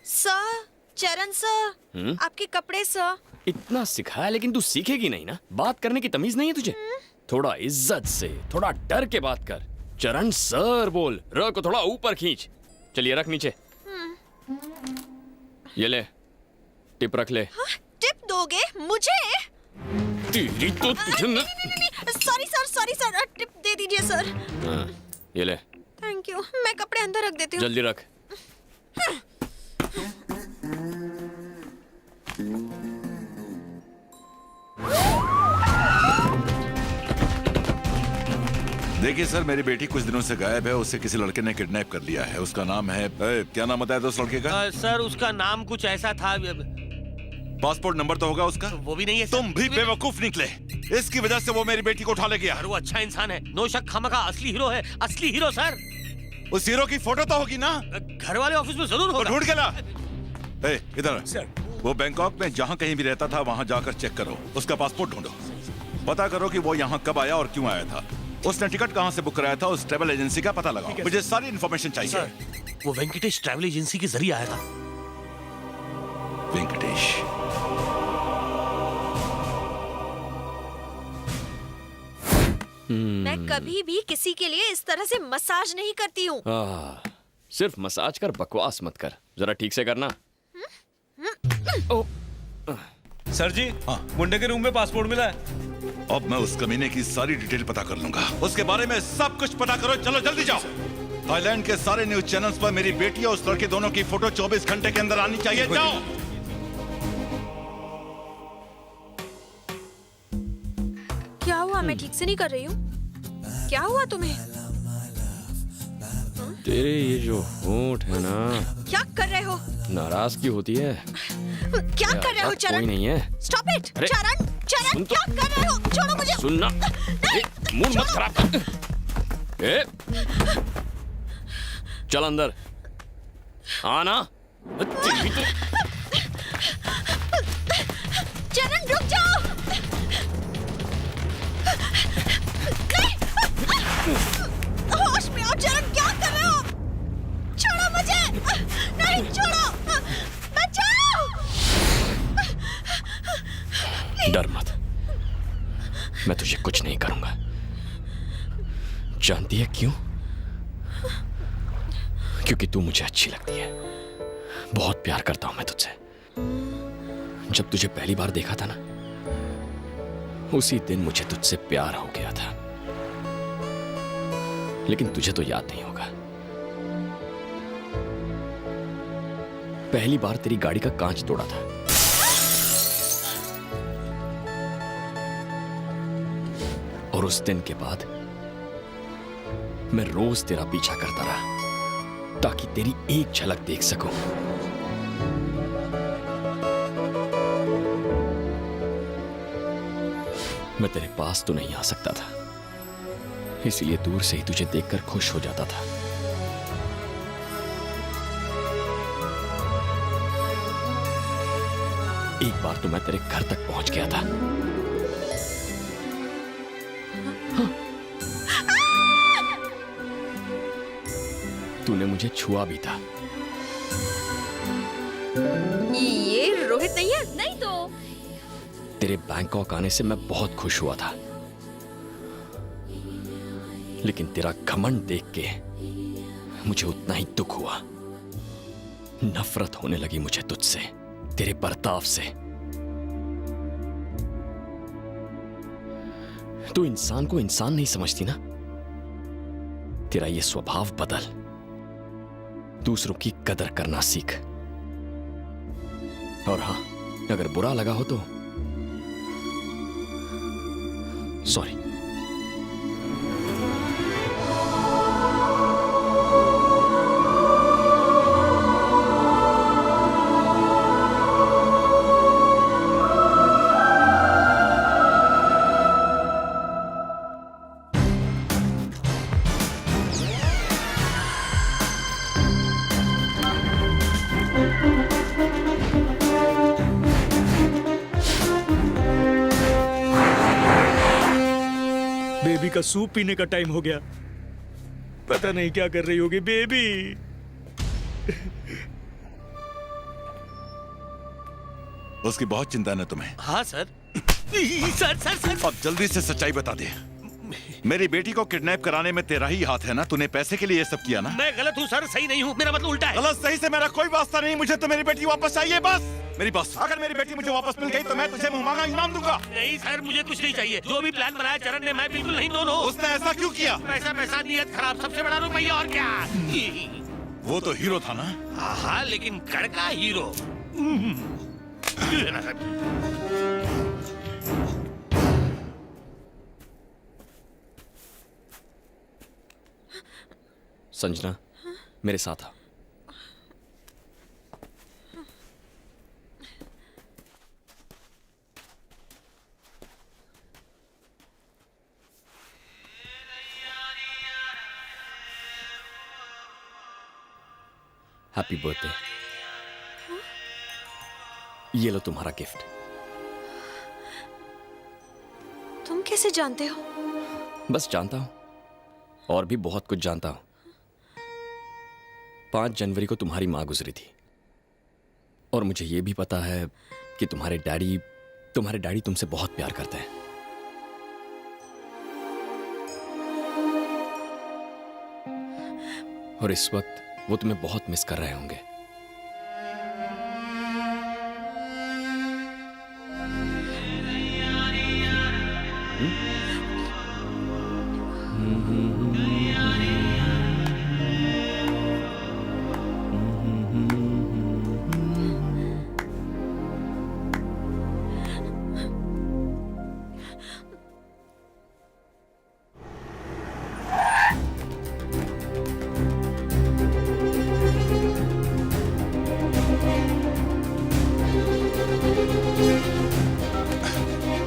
सर, चरण सर, आपके कपड़े सर। इतना सिखाया लेकिन तू सीखेगी नहीं ना, बात करने की तमीज नहीं है तुझे। थोड़ा इज्जत से, थोड़ा डर के बात कर। चरण सर बोल, र को थोड़ा ऊपर खींच। चलिए रख नीचे। ये ले, टिप रख ले। टिप दोगे मुझे? तेरी तो तुझे सॉरी सर, टिप दे दीजिए सर। हाँ, ये ले। थैंक यू, मैं कपड़े अंदर रख देती हूँ। जल्दी रख। देखिए सर, मेरी बेटी कुछ दिनों से गायब है। उसे किसी लड़के ने किडनैप कर लिया है। उसका नाम है क्या नाम बताया था उस लड़के का? सर उसका नाम कुछ ऐसा था। पासपोर्ट नंबर तो होगा उसका? वो भी नहीं है। तुम भी बेवकूफ निकले। इसकी वजह से वो मेरी बेटी को उठा ले गया। वो अच्छा इंसान है, नो शक, खामखा असली हीरो है, असली हीरो सर। उस हीरो की फोटो तो होगी ना? घर वाले ऑफिस में जरूर होगा। ढूंढ के ला। इधर वो बैंकॉक में जहाँ कहीं भी रहता था वहाँ जाकर चेक करो। उसका पासपोर्ट ढूंढो, पता करो कि वो यहाँ कब आया और क्यों आया था। उसने टिकट कहाँ से बुक कराया था, उस ट्रैवल एजेंसी का पता लगाओ। मुझे सारी इन्फॉर्मेशन चाहिए। वो वेंकटेश ट्रैवल एजेंसी के जरिए आया था। वेंकटेश, मैं कभी भी किसी के लिए इस तरह से मसाज नहीं करती हूँ। सिर्फ मसाज कर, बकवास मत कर। जरा ठीक से करना। सर जी, मुंडे के रूम में पासपोर्ट मिला है। अब मैं उस कमीने की सारी डिटेल पता कर लूंगा। उसके बारे में सब कुछ पता करो। चलो जल्दी जाओ। थाईलैंड के सारे न्यूज चैनल्स पर मेरी बेटी और उस लड़के दोनों की फोटो 24 घंटे के अंदर आनी चाहिए। जाओ। क्या हुआ? मैं ठीक से नहीं कर रही हूँ? क्या हुआ तुम्हें? तेरे ये जो होंठ है ना, क्या कर रहे हो? नाराजगी होती है। क्या कर रहे हो चरण? कोई नहीं है। Stop it. अरे, चरण, सुन तो। क्या कर रहे हो? छोड़ो मुझे। सुनना, मूड मत खराब कर। ए, चल अंदर आना। चरण रुक जाओ। होश में आओ चरण, क्या कर रहे हो? छोड़ो मुझे। नहीं, छोड़ो, बचाओ। डर मत, मैं तुझे कुछ नहीं करूंगा। जानती है क्यों? क्योंकि तू मुझे अच्छी लगती है। बहुत प्यार करता हूं मैं तुझसे। जब तुझे पहली बार देखा था ना, उसी दिन मुझे तुझसे प्यार हो गया था। लेकिन तुझे तो याद नहीं होगा। पहली बार तेरी गाड़ी का कांच तोड़ा था। और उस दिन के बाद मैं रोज तेरा पीछा करता रहा ताकि तेरी एक झलक देख सकूं। मैं तेरे पास तो नहीं आ सकता था, इसलिए दूर से ही तुझे देखकर खुश हो जाता था। एक बार तो मैं तेरे घर तक पहुंच गया था। तूने मुझे छुआ भी था। ये रोहित नहीं है? नहीं तो तेरे बैंकॉक आने से मैं बहुत खुश हुआ था, लेकिन तेरा घमंड देख के मुझे उतना ही दुख हुआ। नफरत होने लगी मुझे तुझसे, तेरे बर्ताव से। तू इंसान को इंसान नहीं समझती ना। तेरा ये स्वभाव बदल, दूसरों की कदर करना सीख। और हां, अगर बुरा लगा हो तो सॉरी। बेबी का सूप पीने का टाइम हो गया। पता नहीं क्या कर रही होगी बेबी। उसकी बहुत चिंता है तुम्हें। हाँ सर। सर सर सर अब जल्दी से सच्चाई बता दे। मेरी बेटी को किडनैप कराने में तेरा ही हाथ है ना? तूने पैसे के लिए ये सब किया ना? मैं गलत हूँ सर, सही नहीं हूँ। मेरा मतलब उल्टा है। गलत सही से मेरा कोई वास्ता नहीं। मुझे तो मेरी बेटी वापस चाहिए, बस। मेरी बात, अगर मेरी बेटी मुझे वापस मिल गई तो मैं तुझे मुंह मांगा इनाम दूंगा। नहीं सर, मुझे कुछ नहीं चाहिए। जो भी प्लान बनाया चरण ने, मैं बिल्कुल नहीं। दोनों उसने ऐसा क्यों किया? पैसा पैसा, नियत खराब, सबसे बड़ा रुपया और क्या। वो तो हीरो था ना? हाँ, लेकिन कड़का हीरो। संजना, मेरे साथ आ। Happy birthday. ये लो तुम्हारा गिफ्ट। तुम कैसे जानते हो? बस जानता हूं, और भी बहुत कुछ जानता हूं। 5 जनवरी को तुम्हारी मां गुजरी थी, और मुझे यह भी पता है कि तुम्हारे डैडी तुमसे बहुत प्यार करते हैं। और इस वक्त वो तुम्हें बहुत मिस कर रहे होंगे।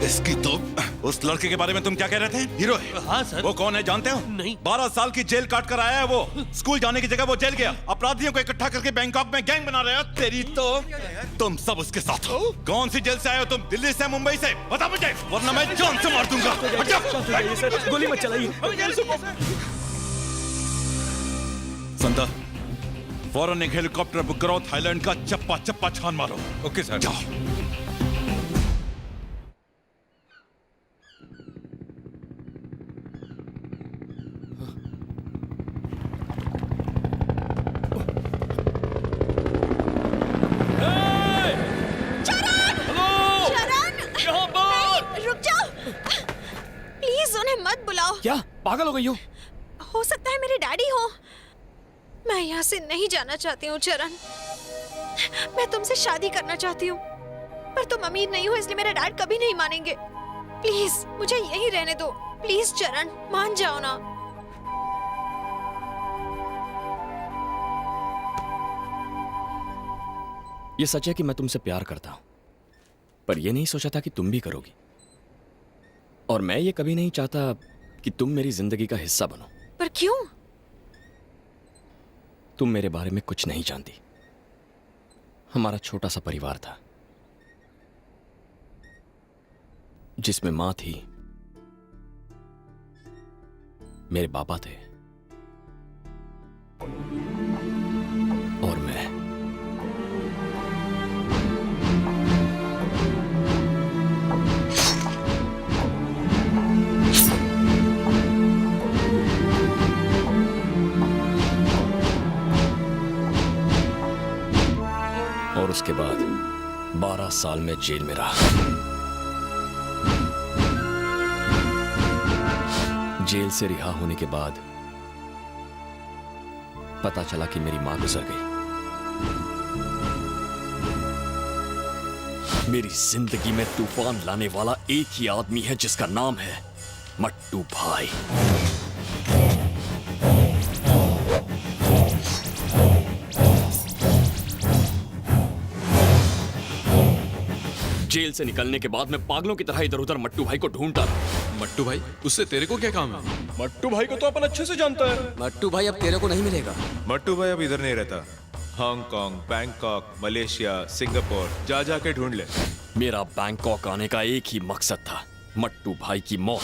इसकी तो उस लड़के के बारे में तुम क्या कह रहे थे? हीरो है? हाँ सर। वो कौन है जानते हो? नहीं। 12 साल की जेल काट कर आया है वो। स्कूल जाने की जगह वो जेल गया। अपराधियों को इकट्ठा करके बैंकॉक में गैंग बना रहे हो। तेरी तो तुम सब उसके साथ हो। कौन सी जेल से आए हो तुम? दिल्ली से, मुंबई से? बता मुझे, वरना मैं जान से मार दूंगा। सर, गोली मत चलाइए। संता, फौरन एक हेलीकॉप्टर बुक करो, थाईलैंड का चप्पा चप्पा छान मारो। Okay sir. जाओ। मत बुलाओ। क्या पागल हो गई हो सकता है मेरे डैडी हो। मैं यहाँ से नहीं जाना चाहती हूँ चरण। मैं तुमसे शादी करना चाहती हूँ, पर तुम अमीर नहीं हो, इसलिए मेरे डैड कभी नहीं मानेंगे। प्लीज मुझे यहीं रहने दो। प्लीज चरण, मान जाओ ना। ये सच है कि मैं तुमसे प्यार करता हूं, पर यह नहीं सोचा था कि तुम भी करोगी। और मैं ये कभी नहीं चाहता कि तुम मेरी जिंदगी का हिस्सा बनो। पर क्यों? तुम मेरे बारे में कुछ नहीं जानती। हमारा छोटा सा परिवार था, जिसमें मां थी, मेरे पापा थे, और मैं। साल में जेल में रहा। जेल से रिहा होने के बाद पता चला कि मेरी मां गुजर गई। मेरी जिंदगी में तूफान लाने वाला एक ही आदमी है जिसका नाम है मट्टू भाई। जेल से निकलने के बाद मैं पागलों की तरह इधर उधर मट्टू भाई को ढूंढता रहा। मट्टू भाई, उससे तेरे को क्या काम है? मट्टू भाई को तो अपन अच्छे से जानता है। मट्टू भाई अब तेरे को नहीं मिलेगा। मट्टू भाई अब इधर नहीं रहता। हांगकांग, बैंकॉक, मलेशिया, सिंगापुर जा जाके ढूंढ ले। मेरा बैंकॉक आने का एक ही मकसद था, मट्टू भाई की मौत।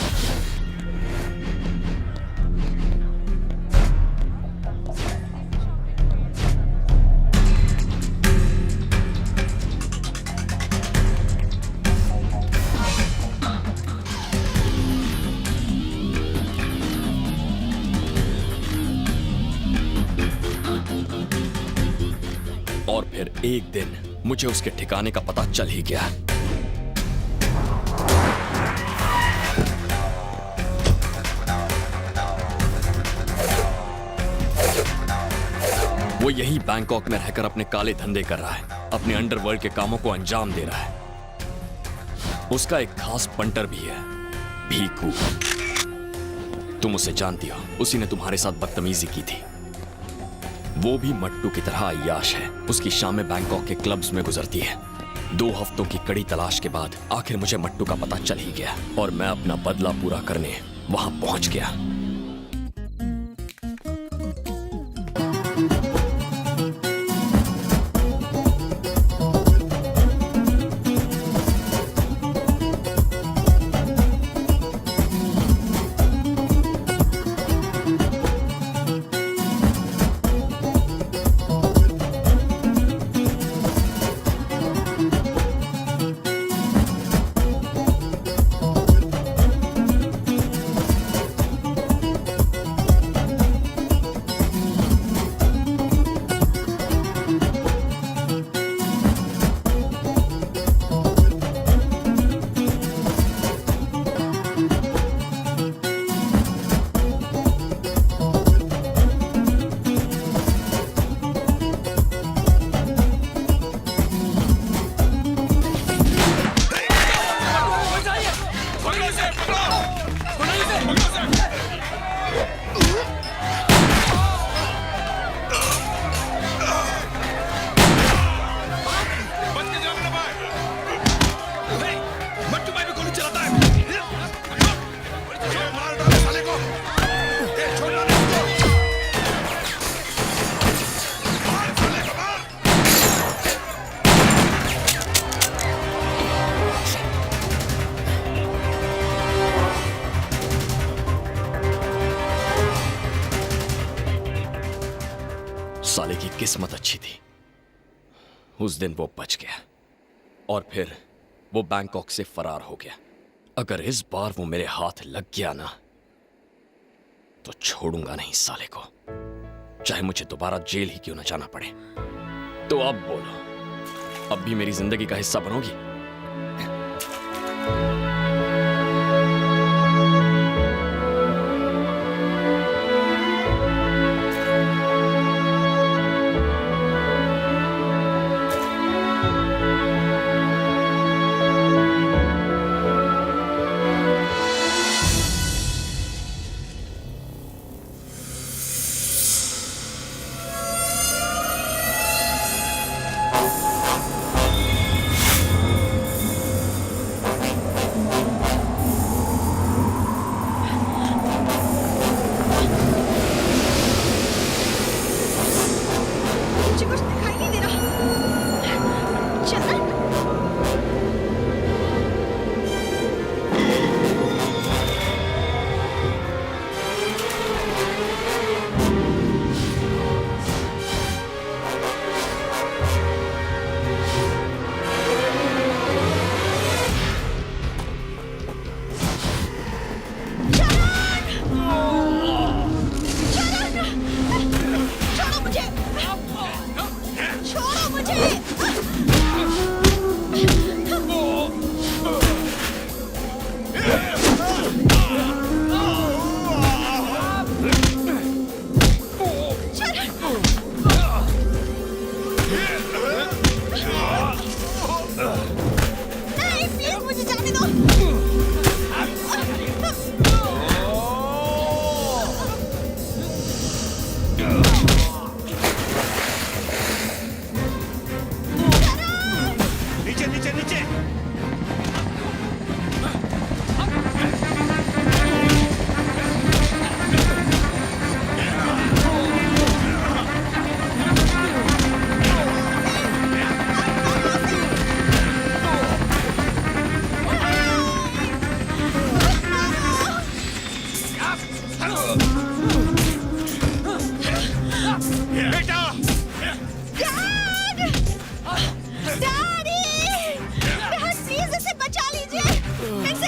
और फिर एक दिन मुझे उसके ठिकाने का पता चल ही गया। वो यही बैंकॉक में रहकर अपने काले धंधे कर रहा है, अपने अंडरवर्ल्ड के कामों को अंजाम दे रहा है। उसका एक खास पंटर भी है, भीकू। तुम उसे जानती हो, उसी ने तुम्हारे साथ बदतमीजी की थी। वो भी मट्टू की तरह अय्याश है। उसकी शामें बैंकॉक के क्लब्स में गुजरती है। 2 हफ्तों की कड़ी तलाश के बाद आखिर मुझे मट्टू का पता चल ही गया और मैं अपना बदला पूरा करने वहां पहुंच गया। साले की किस्मत अच्छी थी, उस दिन वो बच गया और फिर वो बैंकॉक से फरार हो गया। अगर इस बार वो मेरे हाथ लग गया ना तो छोड़ूंगा नहीं साले को, चाहे मुझे दोबारा जेल ही क्यों ना जाना पड़े। तो अब बोलो, अब भी मेरी जिंदगी का हिस्सा बनोगी?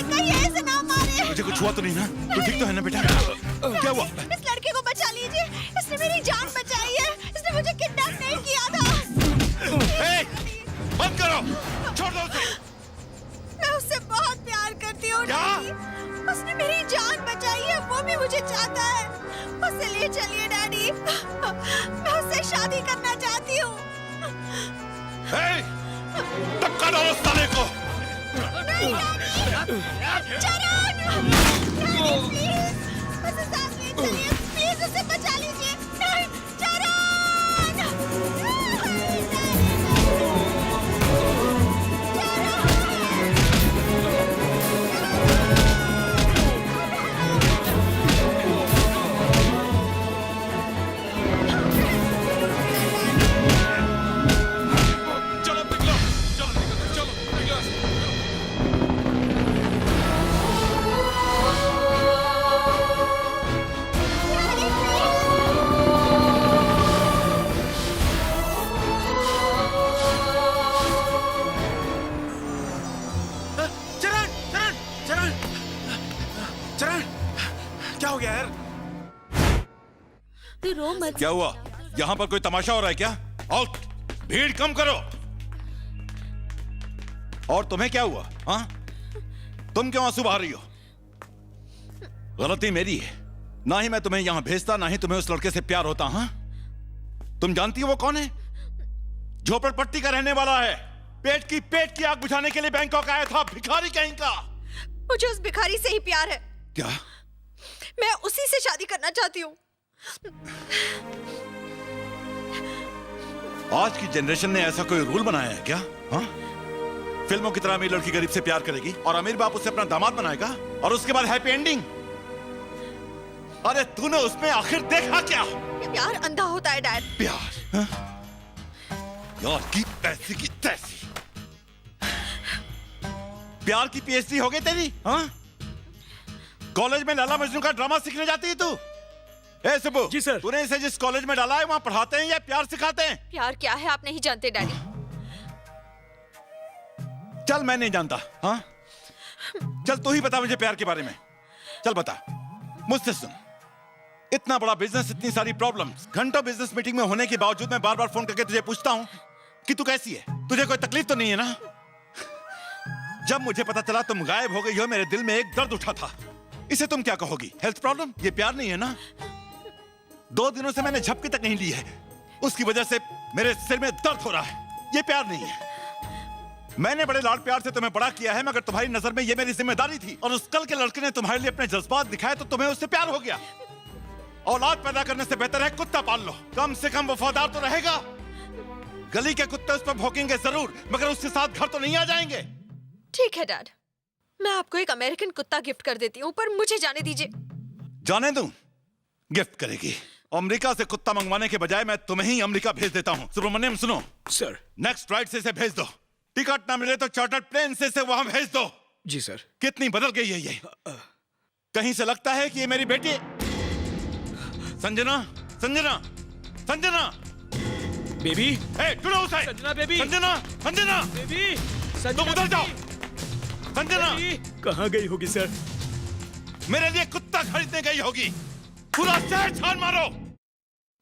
उसे कहिए इसे ना मारे। मुझे कुछ हुआ तो नहीं ना? तू ठीक तो है ना बेटा? क्या हुआ? इस लड़के को बचा लीजिए, इसने मेरी जान बचाई है, इसने मुझे किडनैप नहीं किया था। बंद करो, छोड़ दो उसे। मैं उससे बहुत प्यार करती हूँ डैडी, उसने मेरी जान बचाई है, वो भी मुझे चाहता है। उसे ले चलिए डैडी, मैं उससे शादी करना चाहती हूँ। धक्का दो उस साले को। चरण, प्लीज, उसे साथ ले चलिए, प्लीज उसे बचा लीजिए। नहीं, क्या हुआ? यहाँ पर कोई तमाशा हो रहा है क्या? आउट! भीड़ कम करो। और तुम्हें क्या हुआ? हाँ? तुम क्यों आंसू बहा रही हो? गलती मेरी है। ना ही मैं तुम्हें यहाँ भेजता, ना ही तुम्हें उस लड़के से प्यार होता। हाँ? तुम जानती हो वो कौन है? झोपड़पट्टी का रहने वाला है। पेट की आग बुझाने के लिए बैंकॉक आया था। भिखारी कहीं का। मुझे उस भिखारी से ही प्यार है। क्या? मैं उसी से शादी करना चाहती हूँ। आज की जनरेशन ने ऐसा कोई रूल बनाया है क्या? हाँ? फिल्मों की तरह अमीर लड़की गरीब से प्यार करेगी और अमीर बाप उससे अपना दामाद बनाएगा और उसके बाद हैप्पी एंडिंग। अरे तूने उसमें आखिर देखा क्या? प्यार अंधा होता है डैड। प्यार? हाँ? यार की पैसे की तैसी। प्यार की पीएचडी हो गई तेरी? हाँ? कॉलेज में लाला मजनू का ड्रामा सीखने जाती है तू? ए सुबु, जी सर। तूने इसे जिस कॉलेज में डाला है वहां पढ़ाते हैं या प्यार सिखाते हैं? प्यार क्या है आप नहीं जानते डैडी। चल मैं नहीं जानता। हाँ? चल तू ही बता मुझे प्यार के बारे में। चल बता, मुझसे सुन। इतना बड़ा बिजनेस, इतनी सारी प्रॉब्लम्स, घंटों बिजनेस मीटिंग में होने के बावजूद मैं बार बार फोन करके तुझे पूछता हूँ कि तू कैसी है, तुझे कोई तकलीफ तो नहीं है ना? जब मुझे पता चला तुम गायब हो गई हो, मेरे दिल में एक दर्द उठा था। इसे तुम क्या कहोगी? Health problem? ये प्यार नहीं है ना? 2 दिनों से मैंने झपकी तक नहीं ली है, उसकी वजह से मेरे सिर में दर्द हो रहा है। ये प्यार नहीं है। मैंने बड़े लाड प्यार से तुम्हें बड़ा किया है, मगर तुम्हारी नजर में ये मेरी जिम्मेदारी थी। और उस कल के लड़के ने तुम्हारे लिए अपने जज्बात दिखाए तो तुम्हें उससे प्यार हो गया। औलाद पैदा करने से बेहतर है कुत्ता पाल लो, कम से कम वफादार तो रहेगा। गली के कुत्ते उस पर भौंकेंगे जरूर, मगर उसके साथ घर तो नहीं आ जाएंगे। ठीक है डैड, मैं आपको एक अमेरिकन कुत्ता गिफ्ट कर देती हूँ, पर मुझे जाने दीजिए। जाने दूं? गिफ्ट करेगी? अमेरिका से कुत्ता मंगवाने के बजाय मैं तुम्हें ही अमेरिका भेज देता हूँ। सुब्रमण्यम सुनो सर, नेक्स्ट फ्लाइट से इसे भेज दो। टिकट ना मिले तो चार्टर्ड प्लेन से इसे वहां भेज दो। जी सर। कितनी बदल गई है ये। कहीं से लगता है कि ये मेरी बेटी संजना। संजना, संजना बेबी। ढूंढो उसे। संजना बेबी। संजना, संजना बेबी। तुम उधर जाओ। संजना कहाँ गई होगी सर? मेरे लिए कुत्ता खरीदने गई होगी। पूरा शहर छान मारो।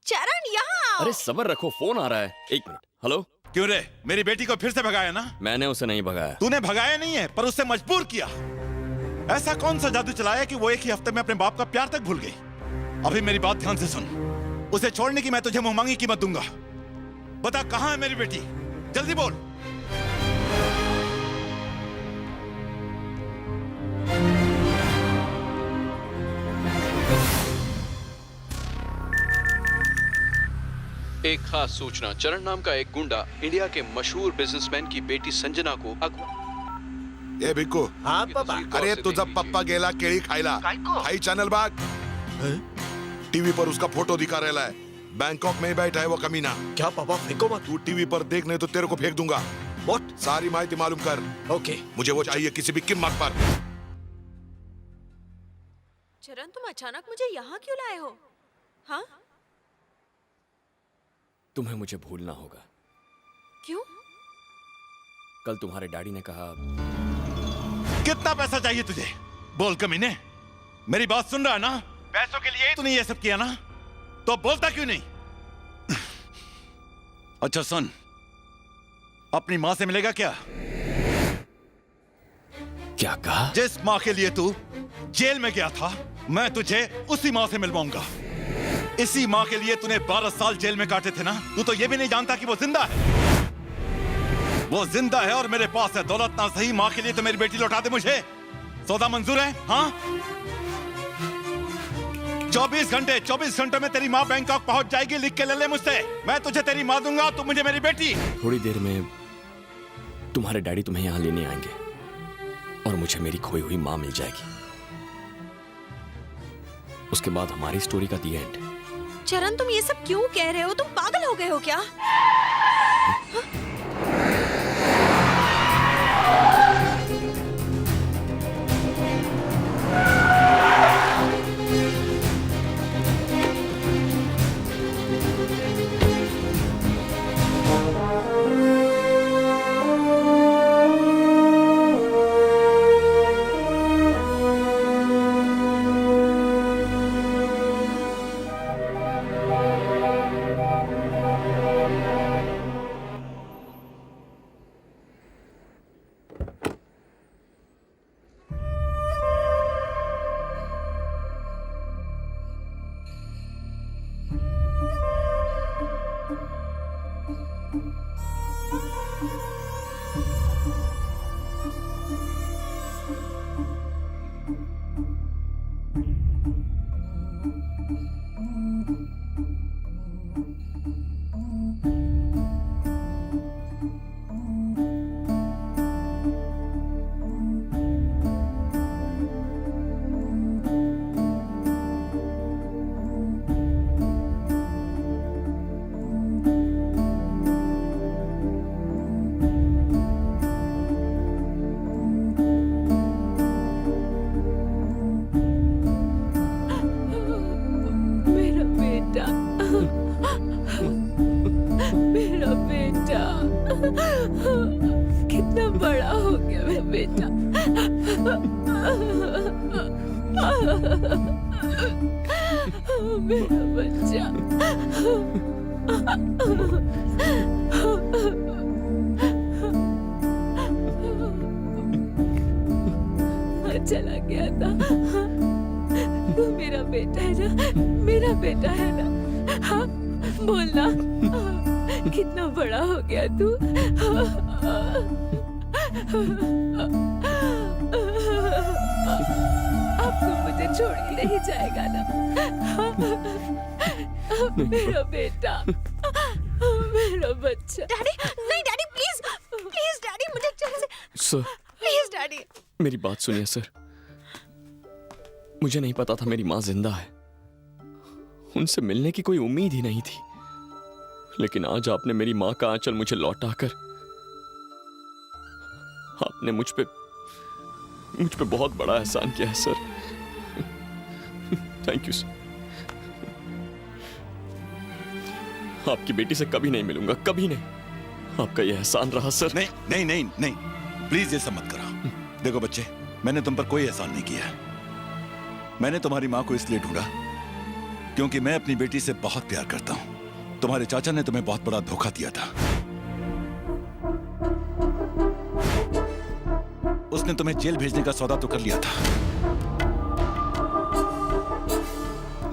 चरण यहाँ आओ। अरे सबर रखो, फोन आ रहा है। 1 मिनट। हेलो। क्यों रे, मेरी बेटी को फिर से भगाया ना? मैंने उसे नहीं भगाया। तूने भगाया नहीं है, पर उससे मजबूर किया। ऐसा कौन सा जादू चलाया कि वो एक ही हफ्ते में अपने बाप का प्यार तक भूल गई? अभी मेरी बात ध्यान से सुन। उसे छोड़ने की मैं तुझे मुंह मांगी कीमत दूंगा। बता कहाँ है मेरी बेटी, जल्दी बोल। एक खास सूचना। चरण नाम का एक गुंडा इंडिया के मशहूर बिजनेसमैन की बेटी संजना को ए भिक्कू। हाँ पापा। अरे तुझा पप्पा गेला केळी खायला, हाई चॅनल बाग। टीवी पर उसका फोटो दिखा रहा है। बैंकॉक में बैठा है वो कमीना। क्या पापा, फेंको मत। तू टीवी पर देख, नहीं तो तेरे को फेंक दूंगा। व्हाट? सारी माहिती मालूम कर। ओके। मुझे वो चाहिए किसी भी कीमत पर। चरण, तुम अचानक मुझे यहाँ क्यों लाए हो? हाँ? तुम्हें मुझे भूलना होगा। क्यों? कल तुम्हारे डैडी ने कहा कितना पैसा चाहिए तुझे? बोल कमीने, मेरी बात सुन रहा है ना? पैसों के लिए तूने ये सब किया ना, तो बोलता क्यों नहीं? अच्छा सुन, अपनी मां से मिलेगा क्या? क्या कहा? जिस मां के लिए तू जेल में गया था, मैं तुझे उसी मां से मिलवाऊंगा। इसी मां के लिए तूने 12 साल जेल में काटे थे ना? तू तो ये भी नहीं जानता कि वो जिंदा है। वो जिंदा है और मेरे पास है दौलत ना सही, मां के लिए तो मेरी बेटी लौटा दे मुझे। सौदा मंजूर है? हाँ? 24 घंटों में तेरी मां बैंकॉक पहुंच जाएगी। लिख के ले ले मुझसे। मैं तुझे तेरी मां दूंगा, तू मुझे मेरी बेटी। थोड़ी देर में तुम्हारे डैडी तुम्हें यहां लेने आएंगे और मुझे मेरी खोई हुई मां मिल जाएगी। उसके बाद हमारी स्टोरी का दी एंड। चरण, तुम ये सब क्यों कह रहे हो? तुम पागल हो गए हो क्या? कितना बड़ा हो गया मेरा बेटा। मेरा बच्चा। चला गया था। तू मेरा बेटा है ना? मेरा बेटा है ना? हाँ, बोलना। कितना बड़ा हो गया तू। अब तू मुझे छोड़ के नहीं जाएगा ना? मेरा बेटा, मेरा बच्चा। डैडी, नहीं डैडी, प्लीज प्लीज डैडी, मुझे चल से सर, प्लीज डैडी। मेरी बात सुनिए सर। मुझे नहीं पता था मेरी माँ जिंदा है। उनसे मिलने की कोई उम्मीद ही नहीं थी। लेकिन आज आपने मेरी माँ का आंचल मुझे लौटाकर आपने मुझ पे बहुत बड़ा एहसान किया है सर। Thank you sir. आपकी बेटी से कभी नहीं मिलूंगा, कभी नहीं। आपका यह एहसान रहा सर। नहीं नहीं नहीं नहीं, प्लीज ये सब मत करो। देखो बच्चे, मैंने तुम पर कोई एहसान नहीं किया। मैंने तुम्हारी माँ को इसलिए ढूंढा क्योंकि मैं अपनी बेटी से बहुत प्यार करता हूं। तुम्हारे चाचा ने तुम्हें बहुत बड़ा धोखा दिया था। उसने तुम्हें जेल भेजने का सौदा तो कर लिया था,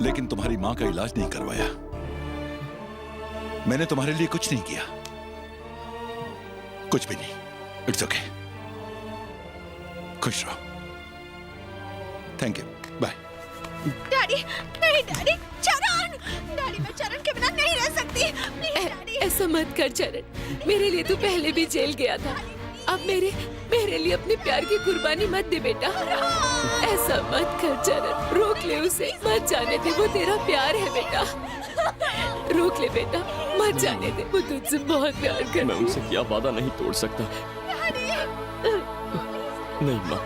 लेकिन तुम्हारी मां का इलाज नहीं करवाया। मैंने तुम्हारे लिए कुछ नहीं किया, कुछ भी नहीं। इट्स ओके, खुश रहो। Thank you, bye. डैडी, नहीं डैडी, चरण, डैडी मैं चरण के बिना नहीं रह सकती। ऐसा मत कर चरण। मेरे लिए तू पहले भी जेल गया था। अब मेरे लिए अपने प्यार की कुर्बानी मत दे बेटा। ऐसा मत कर चरण, रोक ले उसे, मत जाने दे। वो तेरा प्यार है बेटा, रोक ले बेटा, मत जाने दे। वो तुझसे बहुत प्यार करती है। मैं उनसे क्या वादा नहीं तोड़ सकता। नहीं माँ।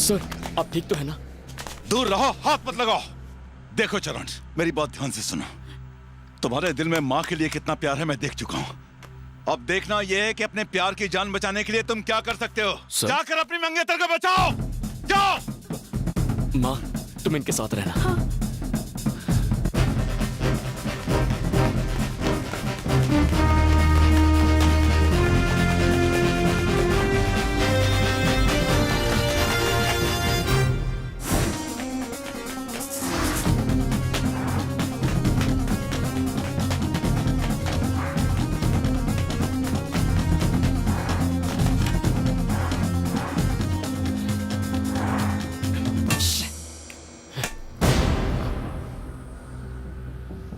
सर आप ठीक तो है ना? दूर रहो, हाथ मत लगाओ। देखो चरण, मेरी बात ध्यान से सुनो। तुम्हारे दिल में माँ के लिए कितना प्यार है मैं देख चुका हूँ। अब देखना यह है कि अपने प्यार की जान बचाने के लिए तुम क्या कर सकते हो। जाकर अपनी मंगेतर को बचाओ, जाओ। माँ तुम इनके साथ रहना। हाँ।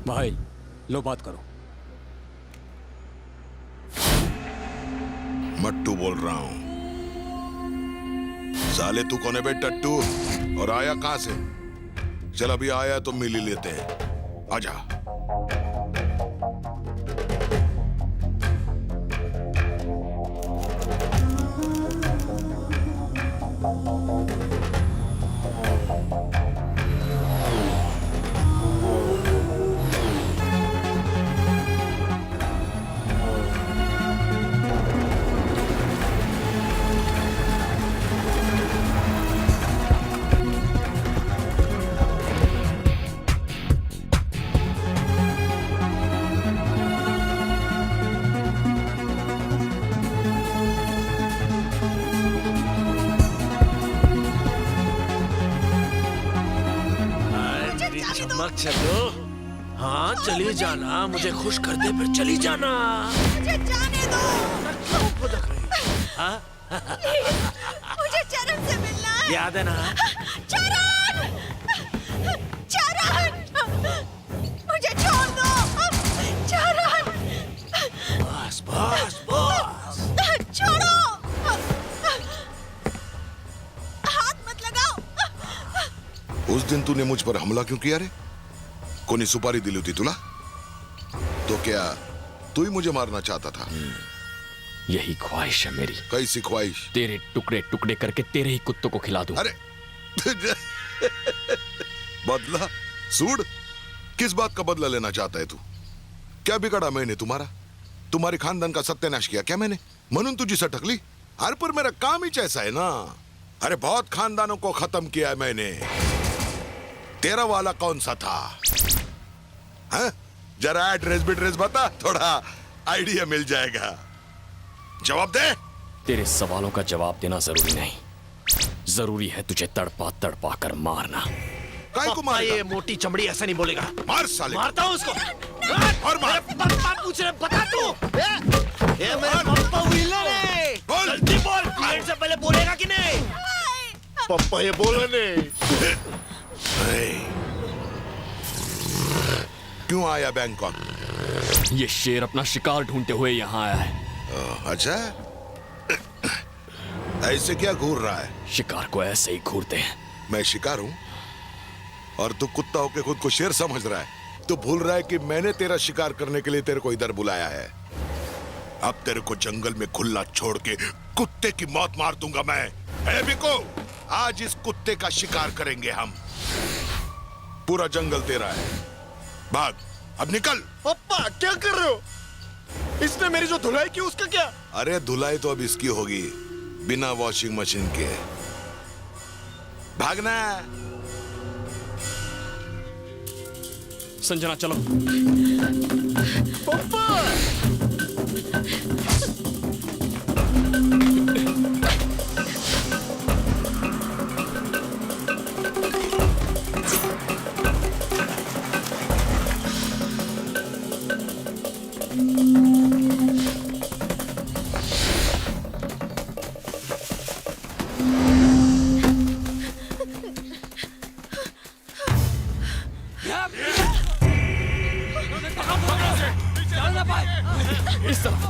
भाई लो बात करो। मट्टू बोल रहा हूं। साले तू कौन है बे टट्टू? और आया कहां से? चल अभी आया तो मिल ही लेते हैं, आजा। चमक चलो। हाँ चली जाना, मुझे खुश कर दे फिर चली जाना। मुझे जाने दो। हाँ? मुझे चरण से मिलना है। याद है ना? चरण! चरण! मुझे छोड़ दो। चरण! बस बस बस। छोड़ो। हाथ मत लगाओ। उस दिन तूने मुझ पर हमला क्यों किया रे? कोनी सुपारी दिली थी तुला? तो क्या तू ही मुझे मारना चाहता था? यही ख्वाहिश है मेरी। कैसी ख्वाहिश? तेरे टुकड़े टुकड़े करके तेरे ही कुत्तों को खिला दूं। अरे बदला? सूड? किस बात का बदला लेना चाहता है तू? क्या बिगाड़ा मैंने तुम्हारा? तुम्हारे खानदान का सत्यानाश किया क्या मैंने? म्हणून तुझी सटकली? अरे पर मेरा काम ही ऐसा है ना। अरे बहुत खानदानों को खत्म किया है मैंने। तेरा वाला कौन सा था? हाँ? जरा एड्रेस बिड्रेस बता, थोड़ा आइडिया मिल जाएगा। जवाब दे। तेरे सवालों का जवाब देना जरूरी नहीं, जरूरी है तुझे तड़पा तड़पा कर मारना। काय को मारेगा? ये मोटी चमड़ी ऐसा नहीं बोलेगा। मार साले। मारता हूँ उसको। और मार। पापा पूछ रहे, बता तू। ये मेरे पापा विलन है। जल्दी बोल, क्लाइंट से पहले बोलेगा कि नहीं? पापा ये बोलो नहीं। क्यों आया बैंकॉक? ये शेर अपना शिकार ढूंढते हुए यहाँ आया है। अच्छा, ऐसे क्या घूर रहा है? शिकार को ऐसे ही घूरते हैं। मैं शिकार हूँ और तू कुत्ता होके खुद को शेर समझ रहा है। तू भूल रहा है कि मैंने तेरा शिकार करने के लिए तेरे को इधर बुलाया है। अब तेरे को जंगल में खुला छोड़ के कुत्ते की मौत मार दूंगा मैं। है बिको, आज इस कुत्ते का शिकार करेंगे हम। पूरा जंगल तेरा है, भाग, अब निकल। पापा क्या कर रहे हो? इसने मेरी जो धुलाई की उसका क्या? अरे धुलाई तो अब इसकी होगी, बिना वॉशिंग मशीन के। भागना। संजना चलो। पापा इस तरफ।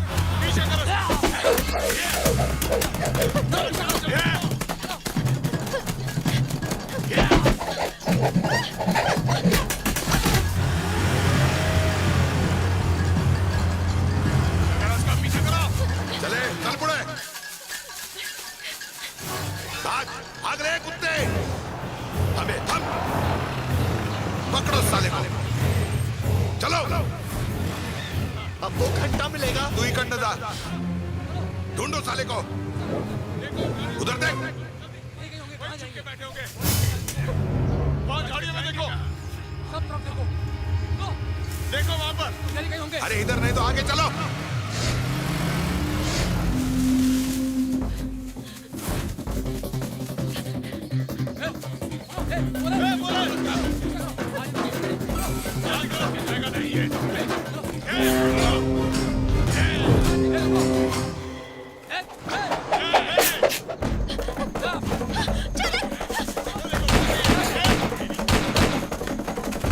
चले, चल पड़े। भाग भाग रहे कुत्ते। हमें हम पकड़ो साले को। चलो। अब 2 घंटा मिलेगा। तू ही कंधा दा। ढूंढो साले को। उधर देख। झाड़ियों में देखो। सब तरफ देखो। देखो वहां पर। अरे इधर नहीं तो आगे चलो।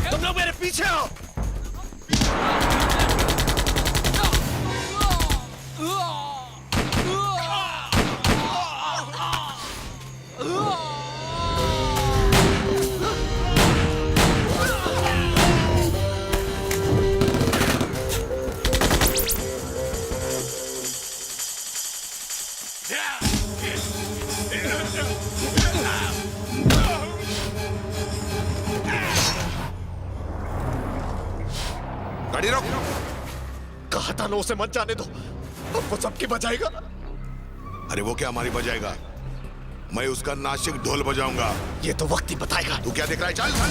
तुम लोग मेरे पीछे आओ। गाड़ी रोक। कहा था नो से मत जाने दो। अब वो सबकी बजाएगा। अरे वो क्या हमारी बजाएगा? मैं उसका नासिक ढोल बजाऊंगा। ये तो वक्त ही बताएगा। तू क्या देख रहा है? चल चल।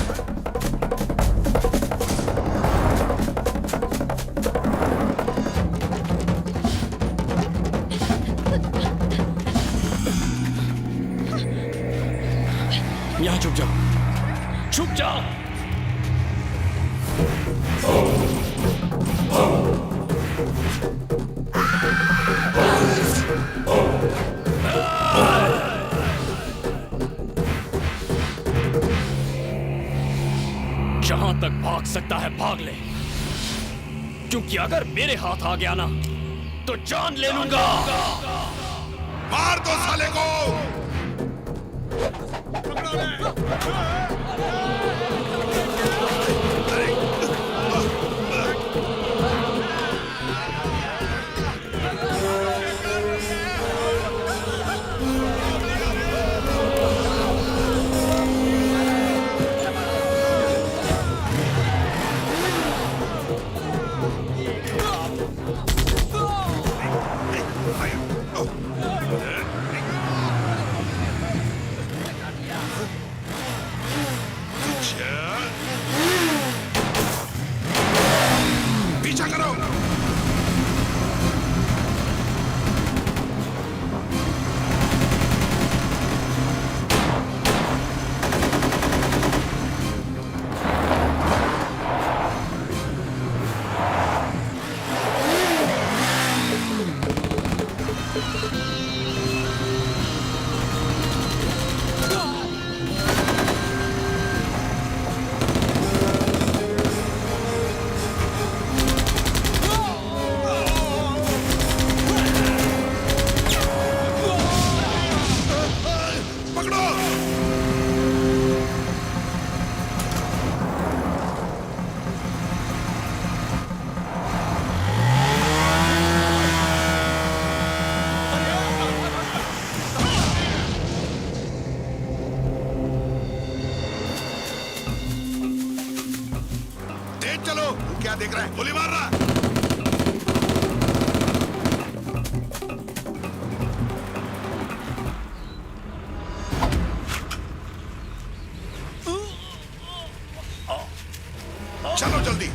यहाँ छुप जाओ। छुप जाओ। जहां तक भाग सकता है भाग ले, क्योंकि अगर मेरे हाथ आ गया ना तो जान ले लूंगा। मार दो साले को। पीछा करो। चलो। तू क्या देख रहा है? गोली मार रहा। चलो जल्दी।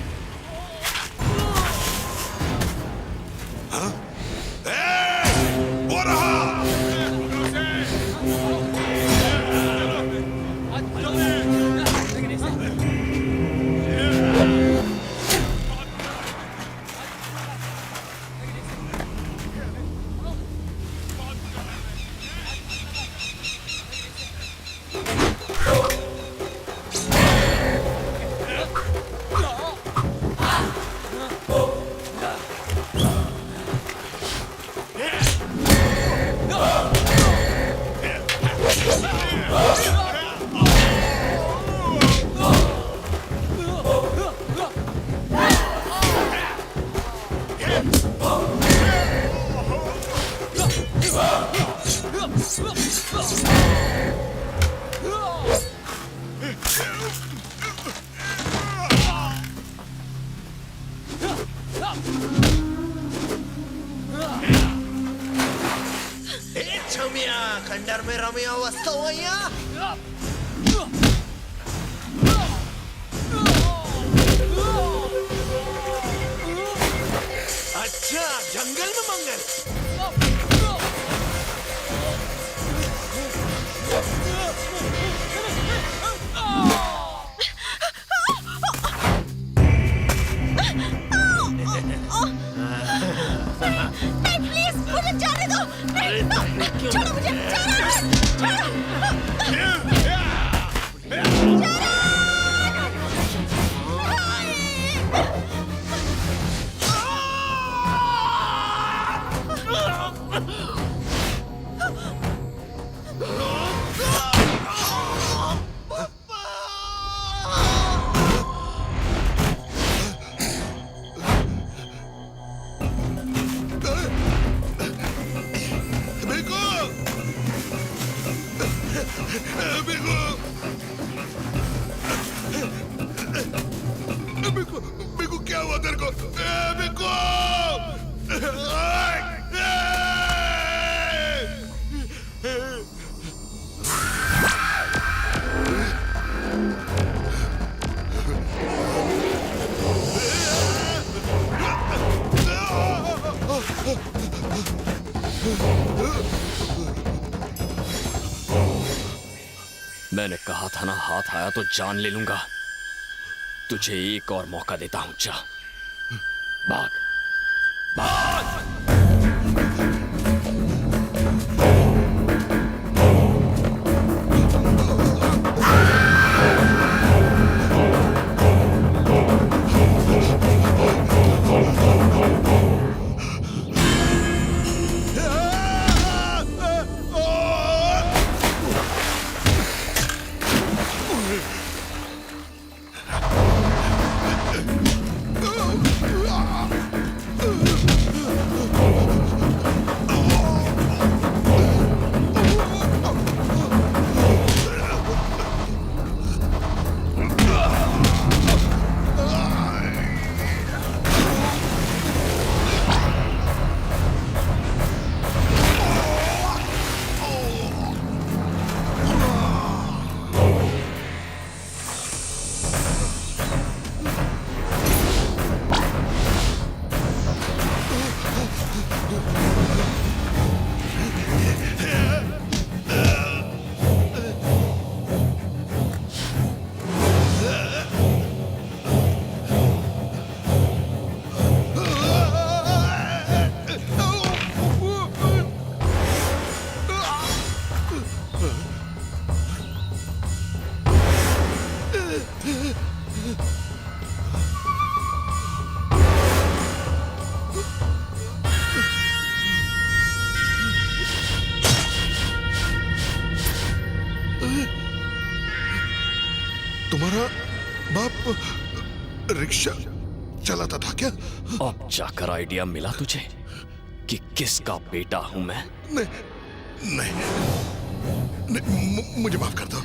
हाँ? वो रहा। छमिया खंडर में रमिया वस्तवैया अच्छा जंगल में मंगल नहीं प्लीज मुझे जाने दो नहीं छोड़ो मुझे बिकू क्या हुआ तेरे को? बिकू! मैंने कहा था ना, हाथ आया तो जान ले लूंगा। तुझे एक और मौका देता हूं, जा भाग भाग। तुम्हारा बाप रिक्शा चलाता था क्या? अब जाकर आइडिया मिला तुझे कि किसका बेटा हूं मैं? नहीं, मुझे माफ कर दो।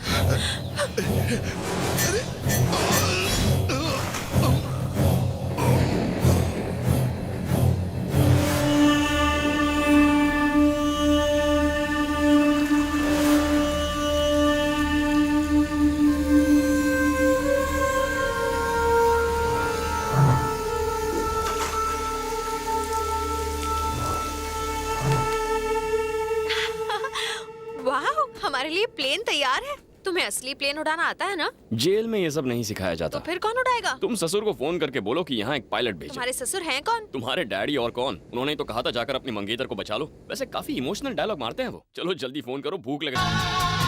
वाह, हमारे लिए प्लेन तैयार है। तुम्हें असली प्लेन उड़ाना आता है ना? जेल में ये सब नहीं सिखाया जाता। तो फिर कौन उड़ाएगा? तुम ससुर को फोन करके बोलो कि यहाँ एक पायलट भेजे। तुम्हारे ससुर हैं कौन? तुम्हारे डैडी और कौन? उन्होंने तो कहा था जाकर अपनी मंगेतर को बचा लो। वैसे काफी इमोशनल डायलॉग मारते हैं वो। चलो जल्दी फोन करो, भूख लगे।